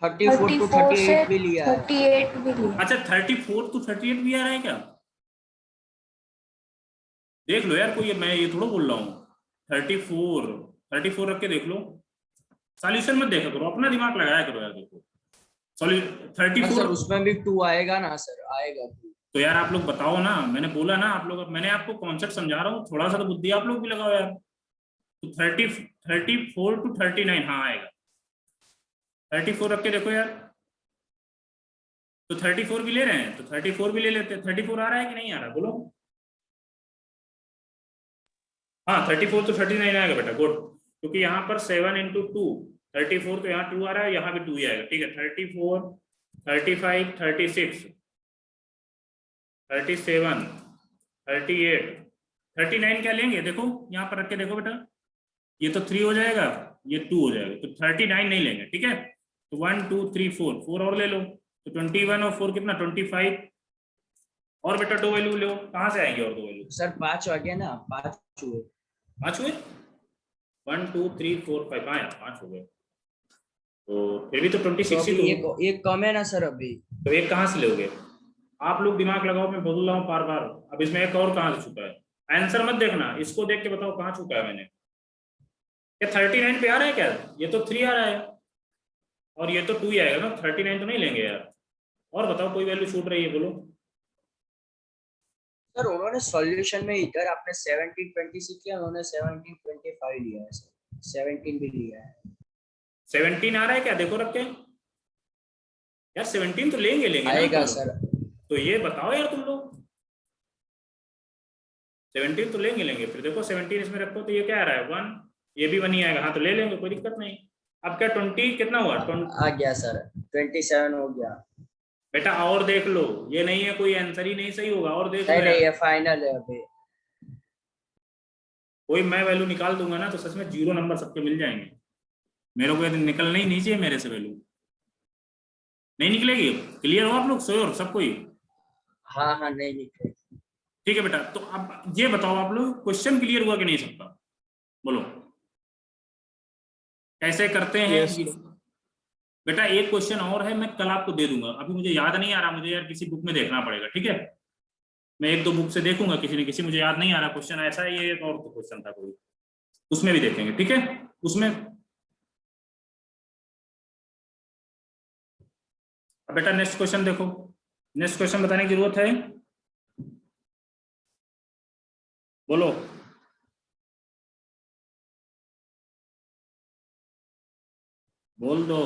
34 to 38 भी लिया है। 38 भी लिया। अच्छा 34 to 38 भी आ रहा है क्या? देख लो यार, कोई मैं ये थोड़ा बोल रहा हूँ। 34 रख के देख लो, सॉल्यूशन मत देखा करो, अपना दिमाग लगाया करो यार। देखो 34 सर उसमें भी 2 आएगा ना सर, आएगा 2। तो यार आप लोग बताओ ना, मैंने बोला ना आप लोग, मैंने आपको कॉन्सेप्ट समझा रहा हूँ, थोड़ा सा तो बुद्धि आप लोग भी लगाओ यार। तो 34 to 39 हाँ आएगा। 34 रख के देखो यार, तो 34 भी ले रहे हैं, तो 34 भी ले लेते हैं। 34 आ रहा है कि नहीं आ रहा, बोलो। हाँ 34 तो 39 आएगा बेटा, गुड, क्योंकि यहाँ पर 7 into 2 34, तो यहाँ 2 आ रहा है, यहाँ भी 2 ही आएगा, ठीक है। 34 35 36 37 38 39 क्या लेंगे, देखो यहाँ पर रख के देखो बेटा, ये तो 3 हो जाएगा, ये 2 हो जाएगा, तो 39 नहीं लेंगे, ठीक है। तो 1 2 3 4 और ले लो, तो 21 और 4 कितना 25। और बेटा 2 वैल्यू लो, कहाँ से आएंगे और 2 वैल्यू? सर 5 आ गया ना, 5 हुए। 5 हुए, 1 2 3 4 5, हाँ यार 5 हो गए, तो फिर भी तो 26 ही तो एक कम है ना सर अभी। तो एक कहाँ से लोगे? आप लोग दिमाग लगाओ, मैं बोल रहा हूँ बार बार। अब इसमें एक और कहाँ से छुपा है? आंसर मत देखना, इसको देख के बताओ कहाँ छुपा है मैंने। क्या 39 पे आ रहा है क्या? ये तो 3 आ रहा है और ये तो 2 ही आएगा ना, 39 तो नहीं लेंगे यार। और बताओ कोई वैल्यू छूट रही है, बोलो। सर उन्होंने सॉल्यूशन में इधर आपने 17 26 किया, उन्होंने 17 25 लिया है सर, 17 भी लिया है। 17 आ रहा है क्या, देखो रख के यार, 17 तो लेंगे आएगा ना सर। तो ये बताओ यार तुम लोग, 17 तो लेंगे। फिर देखो 17 इसमें रखो, तो ये क्या आ रहा है 1, ये भी 1 ही आएगा, हाँ तो ले लेंगे, कोई दिक्कत नहीं। अब क्या 20 कितना हुआ? आ गया सर, 27 हो गया। बेटा और देख लो, ये नहीं है कोई आंसर ही नहीं सही होगा, और देख लो नहीं नहीं, यार। ये फाइनल है अभी। कोई मैं वैल्यू निकाल दूंगा ना तो सच में 0 नंबर सबके मिल जाएंगे। मेरे को ये निकलना ही नहीं चाहिए मेरे से वैल्यू, नहीं निकलेगी। क्लियर हो आप लोग, श्योर सब कोई? हाँ हाँ, नहीं लिखे। ठीक है बेटा, तो अब ये बताओ आप लोग, क्वेश्चन क्लियर हुआ कि नहीं सबका? बोलो कैसे करते हैं। Yes, बेटा एक क्वेश्चन और है, मैं कल आपको दे दूंगा, अभी मुझे याद नहीं आ रहा, मुझे यार किसी बुक में देखना पड़ेगा, ठीक है? मैं एक दो बुक से देखूंगा, किसी न किसी, मुझे याद नहीं आ रहा क्वेश्चन ऐसा है, ये एक और तो क्वेश्चन था कोई, उसमें भी देखेंगे, ठीक है? उसमें अब बेटा नेक्स्ट क्वेश्चन देखो, नेक्स्ट क्वेश्चन बताने की जरूरत है? बोलो। बोल दो।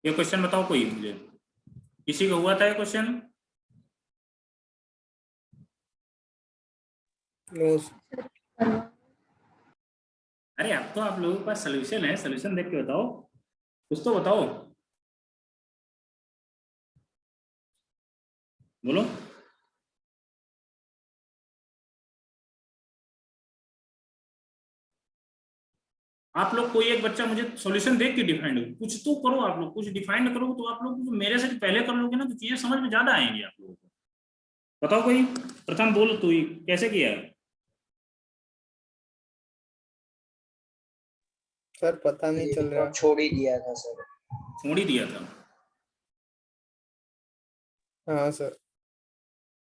ये क्वेश्चन बताओ कोई मुझे, किसी को हुआ था ये क्वेश्चन? no, अरे अब तो आप लोगों के पास सोल्यूशन है, सोल्यूशन देख के बताओ, कुछ तो बताओ, बोलो। आप लोग कोई एक बच्चा मुझे सॉल्यूशन देख के डिफाइंड, कुछ तो करो आप लोग, कुछ डिफाइंड करो तो आप लोग मेरे से पहले कर लोगे ना तो चीजें समझ में ज्यादा आएंगी आप लोगों को। बताओ कोई, प्रथम बोल तू ही, कैसे किया है? सर पता नहीं चल रहा। छोड़ ही दिया था सर। छोड़ ही दिया था? हाँ सर।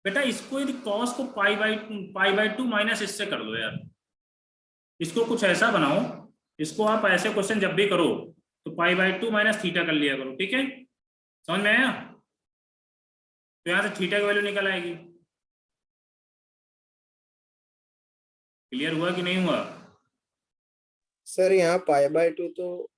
बेटा इसको यदि कॉस को पाई बाई टू माइनस इससे कर दो यार, इसको कुछ ऐसा बनाओ, इसको आप ऐसे क्वेश्चन जब भी करो तो पाई बाई टू माइनस थीटा कर लिया करो, ठीक है? समझ में आया? तो यहां से थीटा की वैल्यू निकल आएगी। क्लियर हुआ कि नहीं हुआ? सर यहाँ π/2 तो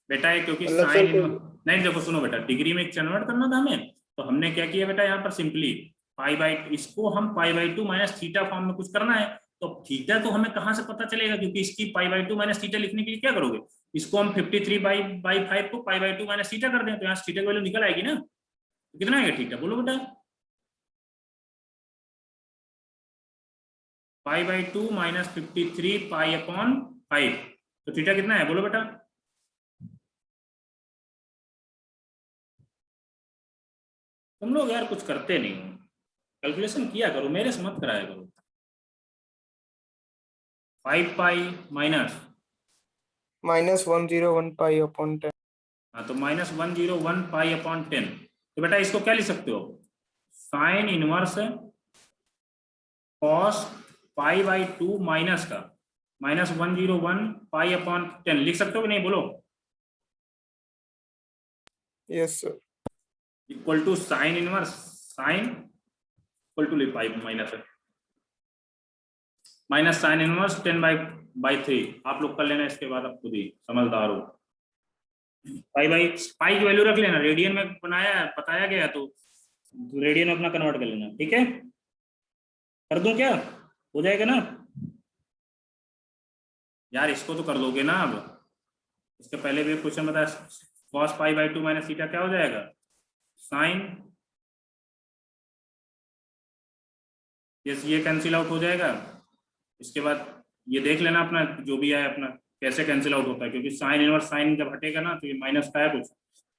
बेटा है क्योंकि मतलब साइन सर नहीं, देखो सुनो बेटा, डिग्री में कन्वर्ट करना था हमें, तो हमने क्या किया बेटा, यहाँ पर सिंपली पाई बाई, इसको हम पाई by two minus theta form में कुछ करना है, तो थीटा तो हमें कहाँ से पता चलेगा, क्योंकि इसकी पाई बाई टू माइनस थीटा लिखने के लिए क्या करोगे, इसको हम 53/5 को पाई बाई टू माइनस थीटा कर दें, तो यहाँ से थीटा की वैल्यू निकल आएगी ना। तो कितना आएगा थीटा, बोलो बेटा? पाई बाई टू माइनस 53π/5, तो थीटा कितना है बोलो बेटा? तुम लोग यार कुछ करते नहीं हो, कैलकुलेशन किया करो, मेरे से मत कराया करो। 5π माइनस -101π/10। हाँ, तो -101π/10, तो बेटा इसको क्या लिख सकते हो, साइन इनवर्स कॉस π/2 माइनस का -101π/10 लिख सकते हो कि नहीं, बोलो? Yes sir. Equal to sine inverse, sine equal to pi minus sine inverse 10/3, आप लोग कर लेना इसके बाद, आप खुद ही समझदार हो। पाई की वैल्यू रख लेना, रेडियन में बताया गया तो रेडियन में अपना कन्वर्ट कर लेना, ठीक है? कर दूं क्या, हो जाएगा ना यार? इसको तो कर दोगे ना अब, इसके पहले भी क्वेश्चन बताया, cos π/2 माइनस थीटा क्या हो जाएगा, साइन, ये कैंसिल आउट हो जाएगा। इसके बाद ये देख लेना अपना जो भी है अपना कैसे कैंसिल आउट होता है, क्योंकि साइन इनवर्स साइन जब हटेगा ना तो ये माइनस का है कुछ,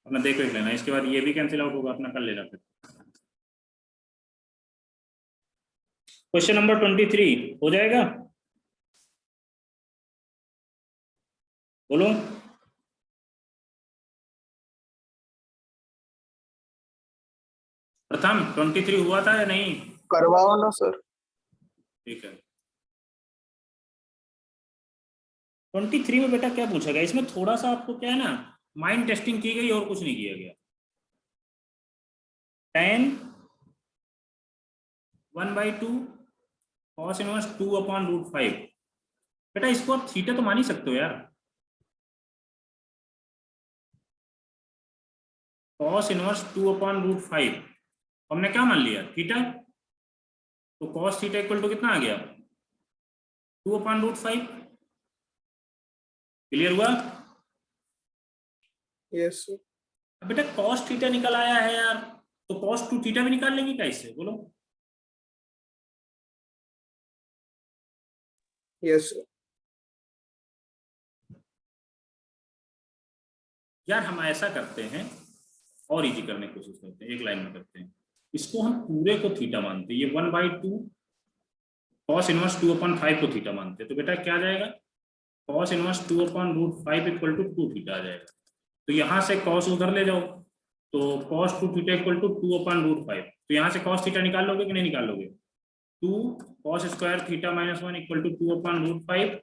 अपना देख लेना। इसके बाद ये भी कैंसिल आउट होगा, अपना कर लेना। फिर क्वेश्चन नंबर 23 हो जाएगा, बोलो। प्रथम 23 हुआ था या नहीं? करवाओ ना सर। ठीक है, 23 में बेटा क्या पूछा गया, इसमें थोड़ा सा आपको क्या है ना, माइंड टेस्टिंग की गई और कुछ नहीं किया गया। tan 1/2 cos इनवर्स 2/√5, बेटा इसको आप थीटा तो मान ही सकते हो यार, cos इनवर्स 2/√5, हमने क्या मान लिया, थीटा। तो कॉस थीटा इक्वल टू कितना आ गया, 2/√5। क्लियर हुआ? Yes sir. अब बेटा कॉस थीटा निकल आया है यार, तो कॉस 2 थीटा भी निकाल लेंगे क्या इससे, बोलो? Yes sir. यार हम ऐसा करते हैं और इजी करने की कोशिश करते हैं, एक लाइन में करते हैं। इसको हम पूरे को थीटा मानते हैं, ये 1/2 कॉस इनवर्स 2/5 को थीटा मानते हैं। तो बेटा क्या आ जाएगा, cos inverse 2/√5 equal to 2 theta आ जाएगा। तो यहाँ से कॉस उधर ले जाओ, तो कॉस 2 थीटा इक्वल टू 2/√5। तो यहाँ से कॉस थीटा निकाल लोगे कि नहीं निकाल लोगे, 2 cos square theta minus 1 equal to 2/√5।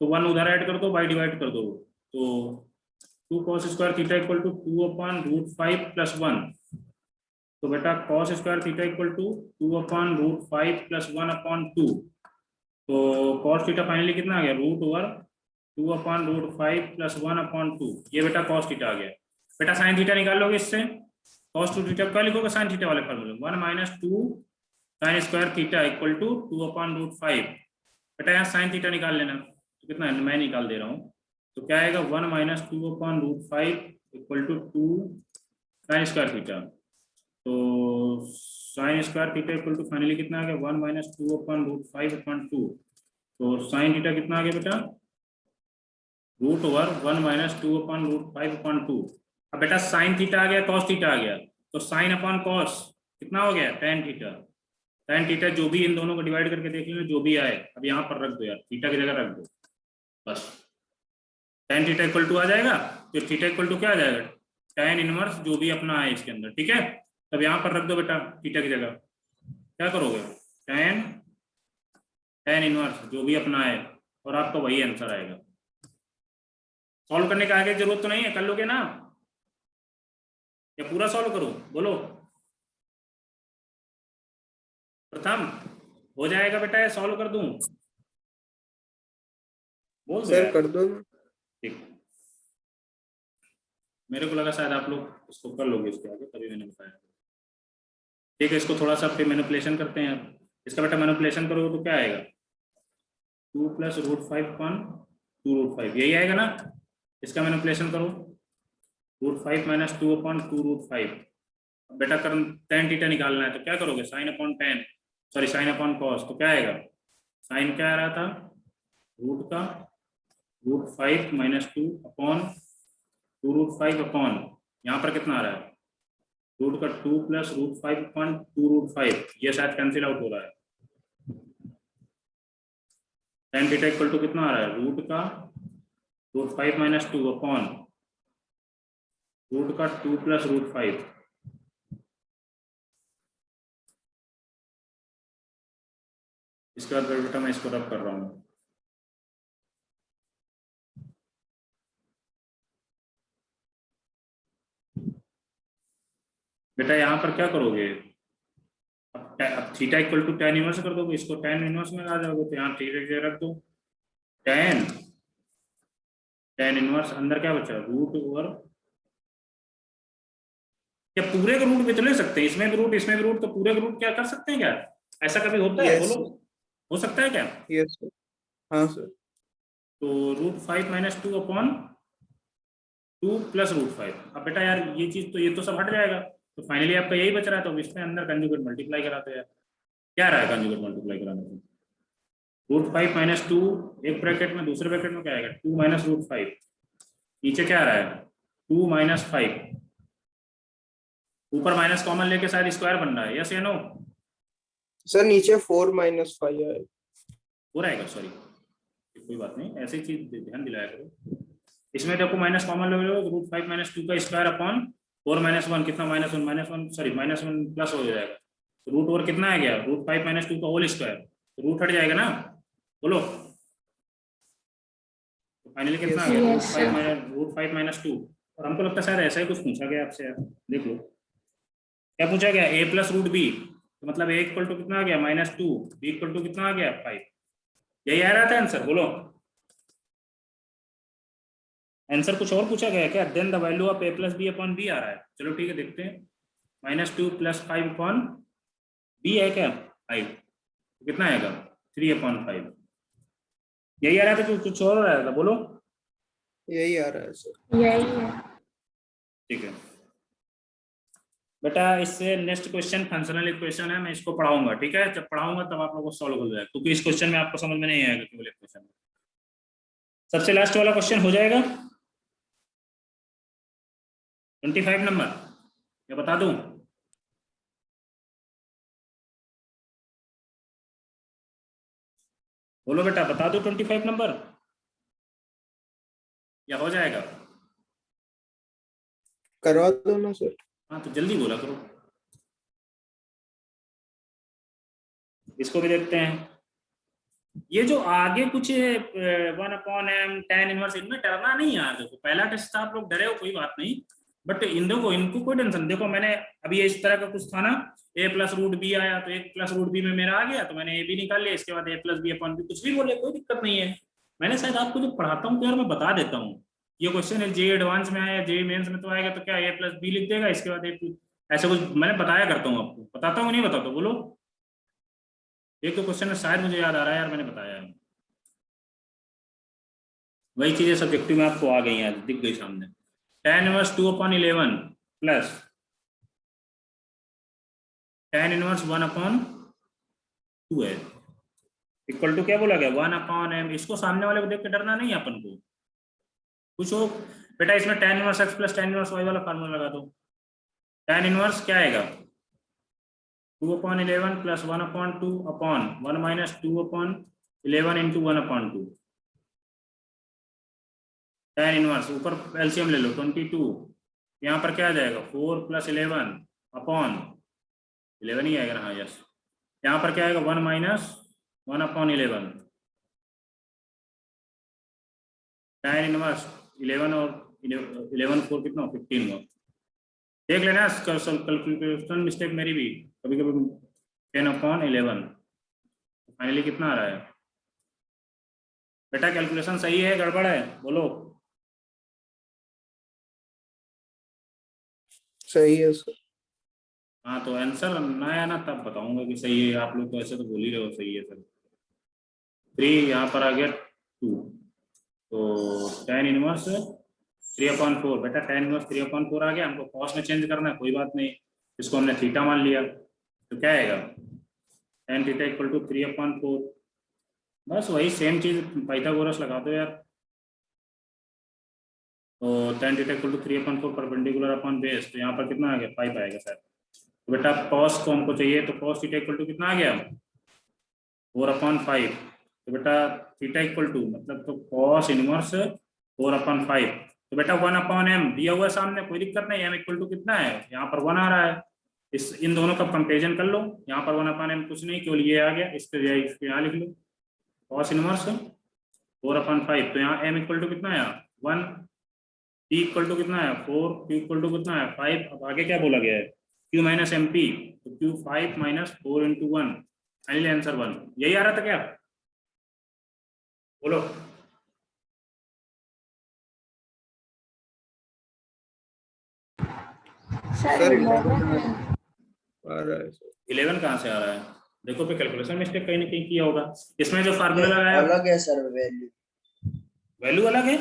तो 1 उधर ऐड कर दो, बाई डिवाइड कर दो, तो 2 cos square theta equal to 2/√5 plus 1। तो बेटा cos square theta equal to 2/√5 plus 1/2। तो cos थीटा फाइनली कितना आ गया, √2/√5 प्लस 1/2। ये बेटा cos थीटा आ गया। बेटा साइन थीटा निकाल लोगे इससे, cos 2 थीटा क्या लिखोगे साइन थीटा वाले फॉर्मूले, 1 - 2 sine square theta equal to 2/√5। बेटा यहाँ साइन थीटा निकाल लेना, तो कितना है मैं निकाल दे रहा हूँ। तो क्या आएगा 1 - 2/√5 equal to 2 sine square theta. तो sine square theta equal to finally कितना आ गया, 1 - 2/√5/2। तो साइन थीटा कितना आ गया बेटा, √1 - 2/√5/2। अब बेटा साइन थीटा आ गया, कॉस थीटा आ गया, तो साइन अपॉन कॉस कितना हो गया, tan थीटा। tan थीटा जो भी इन दोनों को डिवाइड करके देख लेना, जो भी आए अब यहाँ पर रख दो यार, थीटा की जगह रख दो बस। tan थीटा इक्वल टू आ जाएगा, तो थीटा इक्वल टू क्या आ जाएगा, tan इनवर्स जो भी अपना आए इसके अंदर, ठीक है। तब यहाँ पर रख दो बेटा थीटा की जगह, क्या करोगे, tan इनवर्स जो भी अपना है, और आपका वही आंसर आएगा। सॉल्व करने का आगे जरूरत तो नहीं है, कर लोगे ना, या पूरा सॉल्व करो, बोलो प्रथम, हो जाएगा बेटा, या सॉल्व कर दूं, बोल दो सर यार। कर दो। ठीक, मेरे को लगा शायद आप लोग इसको कर लोगे इसके आगे, तभी मैंने बताया। ठीक है, इसको थोड़ा सा फिर मैनिपुलेशन करते हैं। इसका बेटा मैनिपुलेशन करोगे तो क्या आएगा, 2 + √5/2√5 यही आएगा ना। इसका मैनिपुलेशन करो, √5 - 2/2√5। बेटा कर tan थीटा निकालना है, तो क्या करोगे, sine upon tan, sorry sine upon cos. तो क्या आएगा, साइन क्या आ रहा था, रूट का √5 - 2/2√5 अपॉन यहाँ पर कितना आ रहा है, रूट का 2 + √5/2√5। ये शायद कैंसिल आउट हो रहा है। tan थीटा इक्वल टू कितना आ रहा है, रूट का √5 - 2 अपॉन रूट का 2 + √5। इसके बाद बेटा मैं इसको रब कर रहा हूँ। बेटा यहाँ पर क्या करोगे, अब theta equal to tan inverse कर दोगे, इसको tan इनवर्स में आ जाओगे, तो यहाँ थीटा की रख दो, tan इनवर्स अंदर क्या बचा, रूट ओवर, क्या पूरे का रूट भी तो ले सकते हैं, इसमें भी रूट इसमें भी रूट, तो पूरे का रूट क्या कर सकते हैं क्या, ऐसा कभी होता है, Yes, बोलो हो सकता है क्या। Yes sir. हाँ सर। तो √5 - 2 अपॉन 2 + √5। अब बेटा यार ये चीज तो ये तो सब हट जाएगा, तो फाइनली आपका यही बच रहा है। तो इसमें अंदर कंजुगेट मल्टीप्लाई कराते हैं, क्या रहा है कंजुगेट मल्टीप्लाई कराने से, √5 - 2 एक ब्रैकेट में, दूसरे ब्रैकेट में क्या आएगा, 2 - √5, नीचे क्या आ रहा है 2 - 5, ऊपर माइनस कॉमन लेके शायद स्क्वायर बन रहा है, यस या नो, सर नीचे 4 - 5 है। हो रहेगा, सॉरी कोई बात नहीं, ऐसी चीज ध्यान दिलाया करो। इसमें देखो माइनस कॉमन ले लो, √5 - 2 का स्क्वायर अपॉन 4 - 1 कितना, -1 सॉरी -1 प्लस हो जाएगा, तो रूट ओवर कितना आ गया, √5 - 2 का होल स्क्वायर, तो रूट हट जाएगा ना, बोलो। तो फाइनली कितना आ गया, Yes, sir. √5 - 2। और हमको लगता है शायद ऐसा ही कुछ पूछा गया आपसे यार, देख लो क्या पूछा गया, a + √b, तो मतलब a इक्वल टू कितना आ गया -2, b इक्वल टू कितना आ गया 5, यही आ रहा था आंसर, बोलो। आंसर कुछ और पूछा गया क्या, then the value of a + b upon b आ रहा है, चलो ठीक है देखते हैं। -2 + 5 b है क्या 5, कितना आएगा 3/5। यही आ रहा था कि कुछ और आ रहा था, बोलो। यही आ रहा है सर। यही है। ठीक है बेटा, इससे नेक्स्ट क्वेश्चन फंक्शनल इक्वेशन है, मैं इसको पढ़ाऊंगा, ठीक है। जब पढ़ाऊंगा तब आप लोगों को सॉल्व हो जाएगा, क्योंकि इस क्वेश्चन में आपको समझ में नहीं आएगा केवल इक्वेशन। सबसे लास्ट वाला क्वेश्चन हो जाएगा 25 नंबर, या बता दूं? बोलो बेटा, बता दो 25 नंबर या हो जाएगा? करवा दो ना सर। हाँ तो जल्दी बोला करो। इसको भी देखते हैं। ये जो आगे कुछ 1/m tan इनवर्स, इनमें डरना नहीं है। देखो पहला टेस्ट आप लोग डरे हो, कोई बात नहीं, बट इनको कोई टेंशन। देखो मैंने अभी इस तरह का कुछ था ना, a+√b आया तो a+√b में मेरा आ गया, तो मैंने a भी निकाल लिया, इसके बाद a+b/b कुछ भी बोले कोई दिक्कत नहीं है। मैंने शायद आपको जब पढ़ाता हूँ तो यार मैं बता देता हूँ, ये क्वेश्चन है जे एडवांस में आया, जे मेंस में तो आएगा, तो क्या a+b लिख देगा, इसके बाद ऐसा कुछ मैंने बताया करता हूँ आपको। बताता हूँ नहीं बताता? बोलो। एक तो क्वेश्चन शायद मुझे याद आ रहा है यार, मैंने बताया है। वही चीजें सब्जेक्टिव में आपको आ गई हैं, दिख गई सामने। tan inverse 2/11 plus tan inverse 1/2 है, इक्वल टू क्या बोला गया 1/m। इसको सामने वाले को देख के डरना नहीं है अपन को। कुछ हो बेटा, इसमें tan inverse x plus tan inverse y वाला फार्मूला लगा दो। tan इनवर्स क्या आएगा 2/11 प्लस 1/2/1 - 2/11 इंटू 1/2। tan इनवर्स ऊपर एलसीएम ले लो 22, यहाँ पर क्या आ जाएगा 4 + 11/11 ही आएगा ना। हाँ यस, यहाँ पर क्या आएगा 1 - 1/11। tan इनवर्स 11 और 11 4 कितना 15 हुआ। देख लेना कैलकुलेशन मिस्टेक मेरी भी कभी कभी। 10/11 फाइनली कितना आ रहा है बेटा? कैलकुलेशन सही है गड़बड़ है? बोलो। सही है सर। हाँ तो आंसर ना आया ना तब बताऊंगा कि सही है। आप लोग तो ऐसे तो बोल ही रहे हो सही है सर। 3 यहाँ पर आ गया 2, तो tan इनवर्स 3/4 बेटा, tan इनवर्स 3/4 आ गया। हमको कॉस में चेंज करना है, कोई बात नहीं, इसको हमने थीटा मान लिया, तो क्या आएगा tan थीटा इक्वल टू 3/4। बस वही सेम चीज पाइथागोरस लगा दो यार। तो tan theta equal to 3/4 perpendicular upon base, तो यहाँ पर कितना आ गया 5 आएगा सर। तो बेटा कॉस को हमको चाहिए, तो कॉस थीटा इक्वल टू कितना आ गया 4/5। तो बेटा थीटा इक्वल टू मतलब तो कॉस इनवर्स 4/5, तो बेटा 1/m दिया हुआ है सामने, कोई दिक्कत नहीं। m इक्वल टू कितना है, यहाँ पर 1 आ रहा है। इन दोनों का कंपेरिजन कर लो, यहाँ पर 1/m कुछ नहीं, केवल ये आ गया, इसके यहाँ लिख लो कॉस इनवर्स 4/5। तो यहाँ m इक्वल टू कितना है 1, p इक्वल टू कितना है 4, q इक्वल टू कितना है 5। अब आगे क्या बोला गया है q - mp, तो q 5 - 4 × 1, फाइनली आंसर 1। यही आ रहा था क्या? बोलो। सर सर 11 है। आ रहा है सर। 11 कहाँ से आ रहा है? देखो पे कैलकुलेशन मिस्टेक कहीं ना कहीं किया होगा। इसमें जो फार्मूला लगाया अलग है सर वैल्यू। वैल्यू अलग है,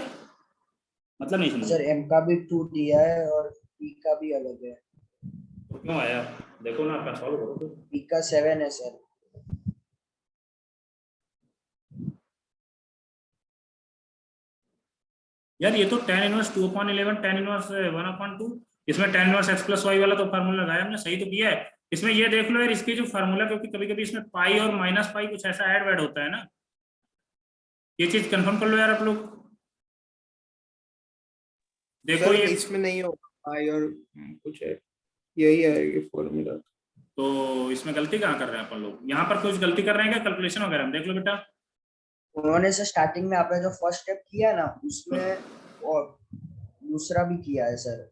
मतलब नहीं समझ सर m का भी 2 दिया है और p का भी अलग है। तो क्यों आया? देखो ना, अपना सॉल्व करो तो। p का 7 है सर। यार ये तो tan इनवर्स 2/11 tan इनवर्स 1/2, इसमें tan inverse x plus y वाला तो फार्मूला लगाया हमने, सही तो किया है। इसमें ये देख लो यार, इसकी जो फार्मूला, क्योंकि कभी कभी इसमें पाई और माइनस पाई कुछ ऐसा ऐड वैड होता है ना, ये चीज कंफर्म कर लो यार आप लोग। देखो सर ये इसमें नहीं होगा आई और कुछ है, यही आएगी फॉर्मूला। तो इसमें गलती कहाँ कर रहे हैं अपन लोग? यहाँ पर कुछ गलती कर रहे हैं क्या कैलकुलेशन वगैरह में? देख लो बेटा। उन्होंने से स्टार्टिंग में आपने जो फर्स्ट स्टेप किया ना उसमें और दूसरा भी किया है सर।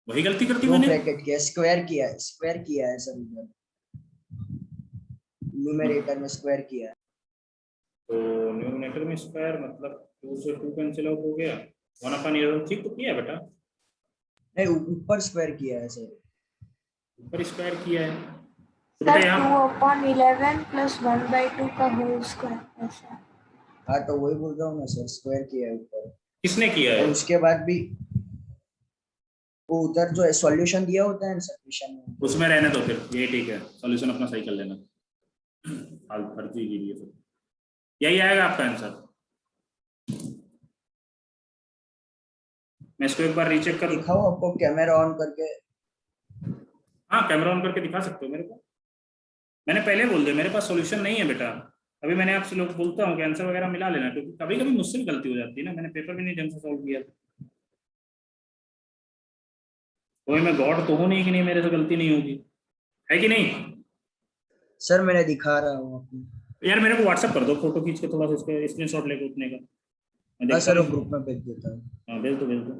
वही गलती करती दो मैंने। ब्रैकेट किया, स्क्वायर किया है सर इधर न्यूमरेटर में स्क्वायर किया है। तो न्यूमरेटर में स्क्वायर मतलब 2 से 2 कैंसिल आउट हो गया, 1/11 ठीक तो किया बेटा। नहीं ऊपर स्क्वायर किया है सर। ऊपर स्क्वायर किया है तो सर बेटा यहाँ 2/11 प्लस 1/2 का होल स्क्वायर ऐसा। हाँ तो वही बोल रहा हूँ ना सर, स्क्वायर किया है ऊपर। किसने किया और है? उसके बाद भी वो उधर जो सॉल्यूशन दिया होता है ना सबमिशन में, उसमें रहने दो फिर, यही ठीक है, सॉल्यूशन अपना सही कर लेना। फर्जी कीजिए फिर, यही आएगा आपका आंसर। मैं इसको एक बार रीचेक कर, दिखाओ आपको कैमरा ऑन करके। हाँ कैमरा ऑन करके दिखा सकते हो मेरे को। मैंने पहले बोल दिया मेरे पास सॉल्यूशन नहीं है बेटा। अभी मैंने आपसे लोग बोलता हूँ कि आंसर वगैरह मिला लेना, क्योंकि कभी कभी मुझसे भी गलती हो जाती है ना, मैंने पेपर भी नहीं ढंग से सॉल्व किया। कोई मैं गॉड तो हूँ नहीं कि नहीं मेरे से गलती नहीं होगी, है कि नहीं? सर मैंने दिखा रहा हूँ आपको। यार मेरे को व्हाट्सअप कर दो फोटो खींच के थोड़ा सा, इसका स्क्रीनशॉट लेके उठने का, मैं हाँ देखता सर, वो हूँ। ग्रुप में भेज देता हूँ। हाँ भेज दो भेज दो।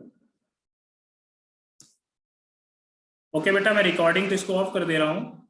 ओके बेटा मैं रिकॉर्डिंग तो इसको ऑफ कर दे रहा हूँ।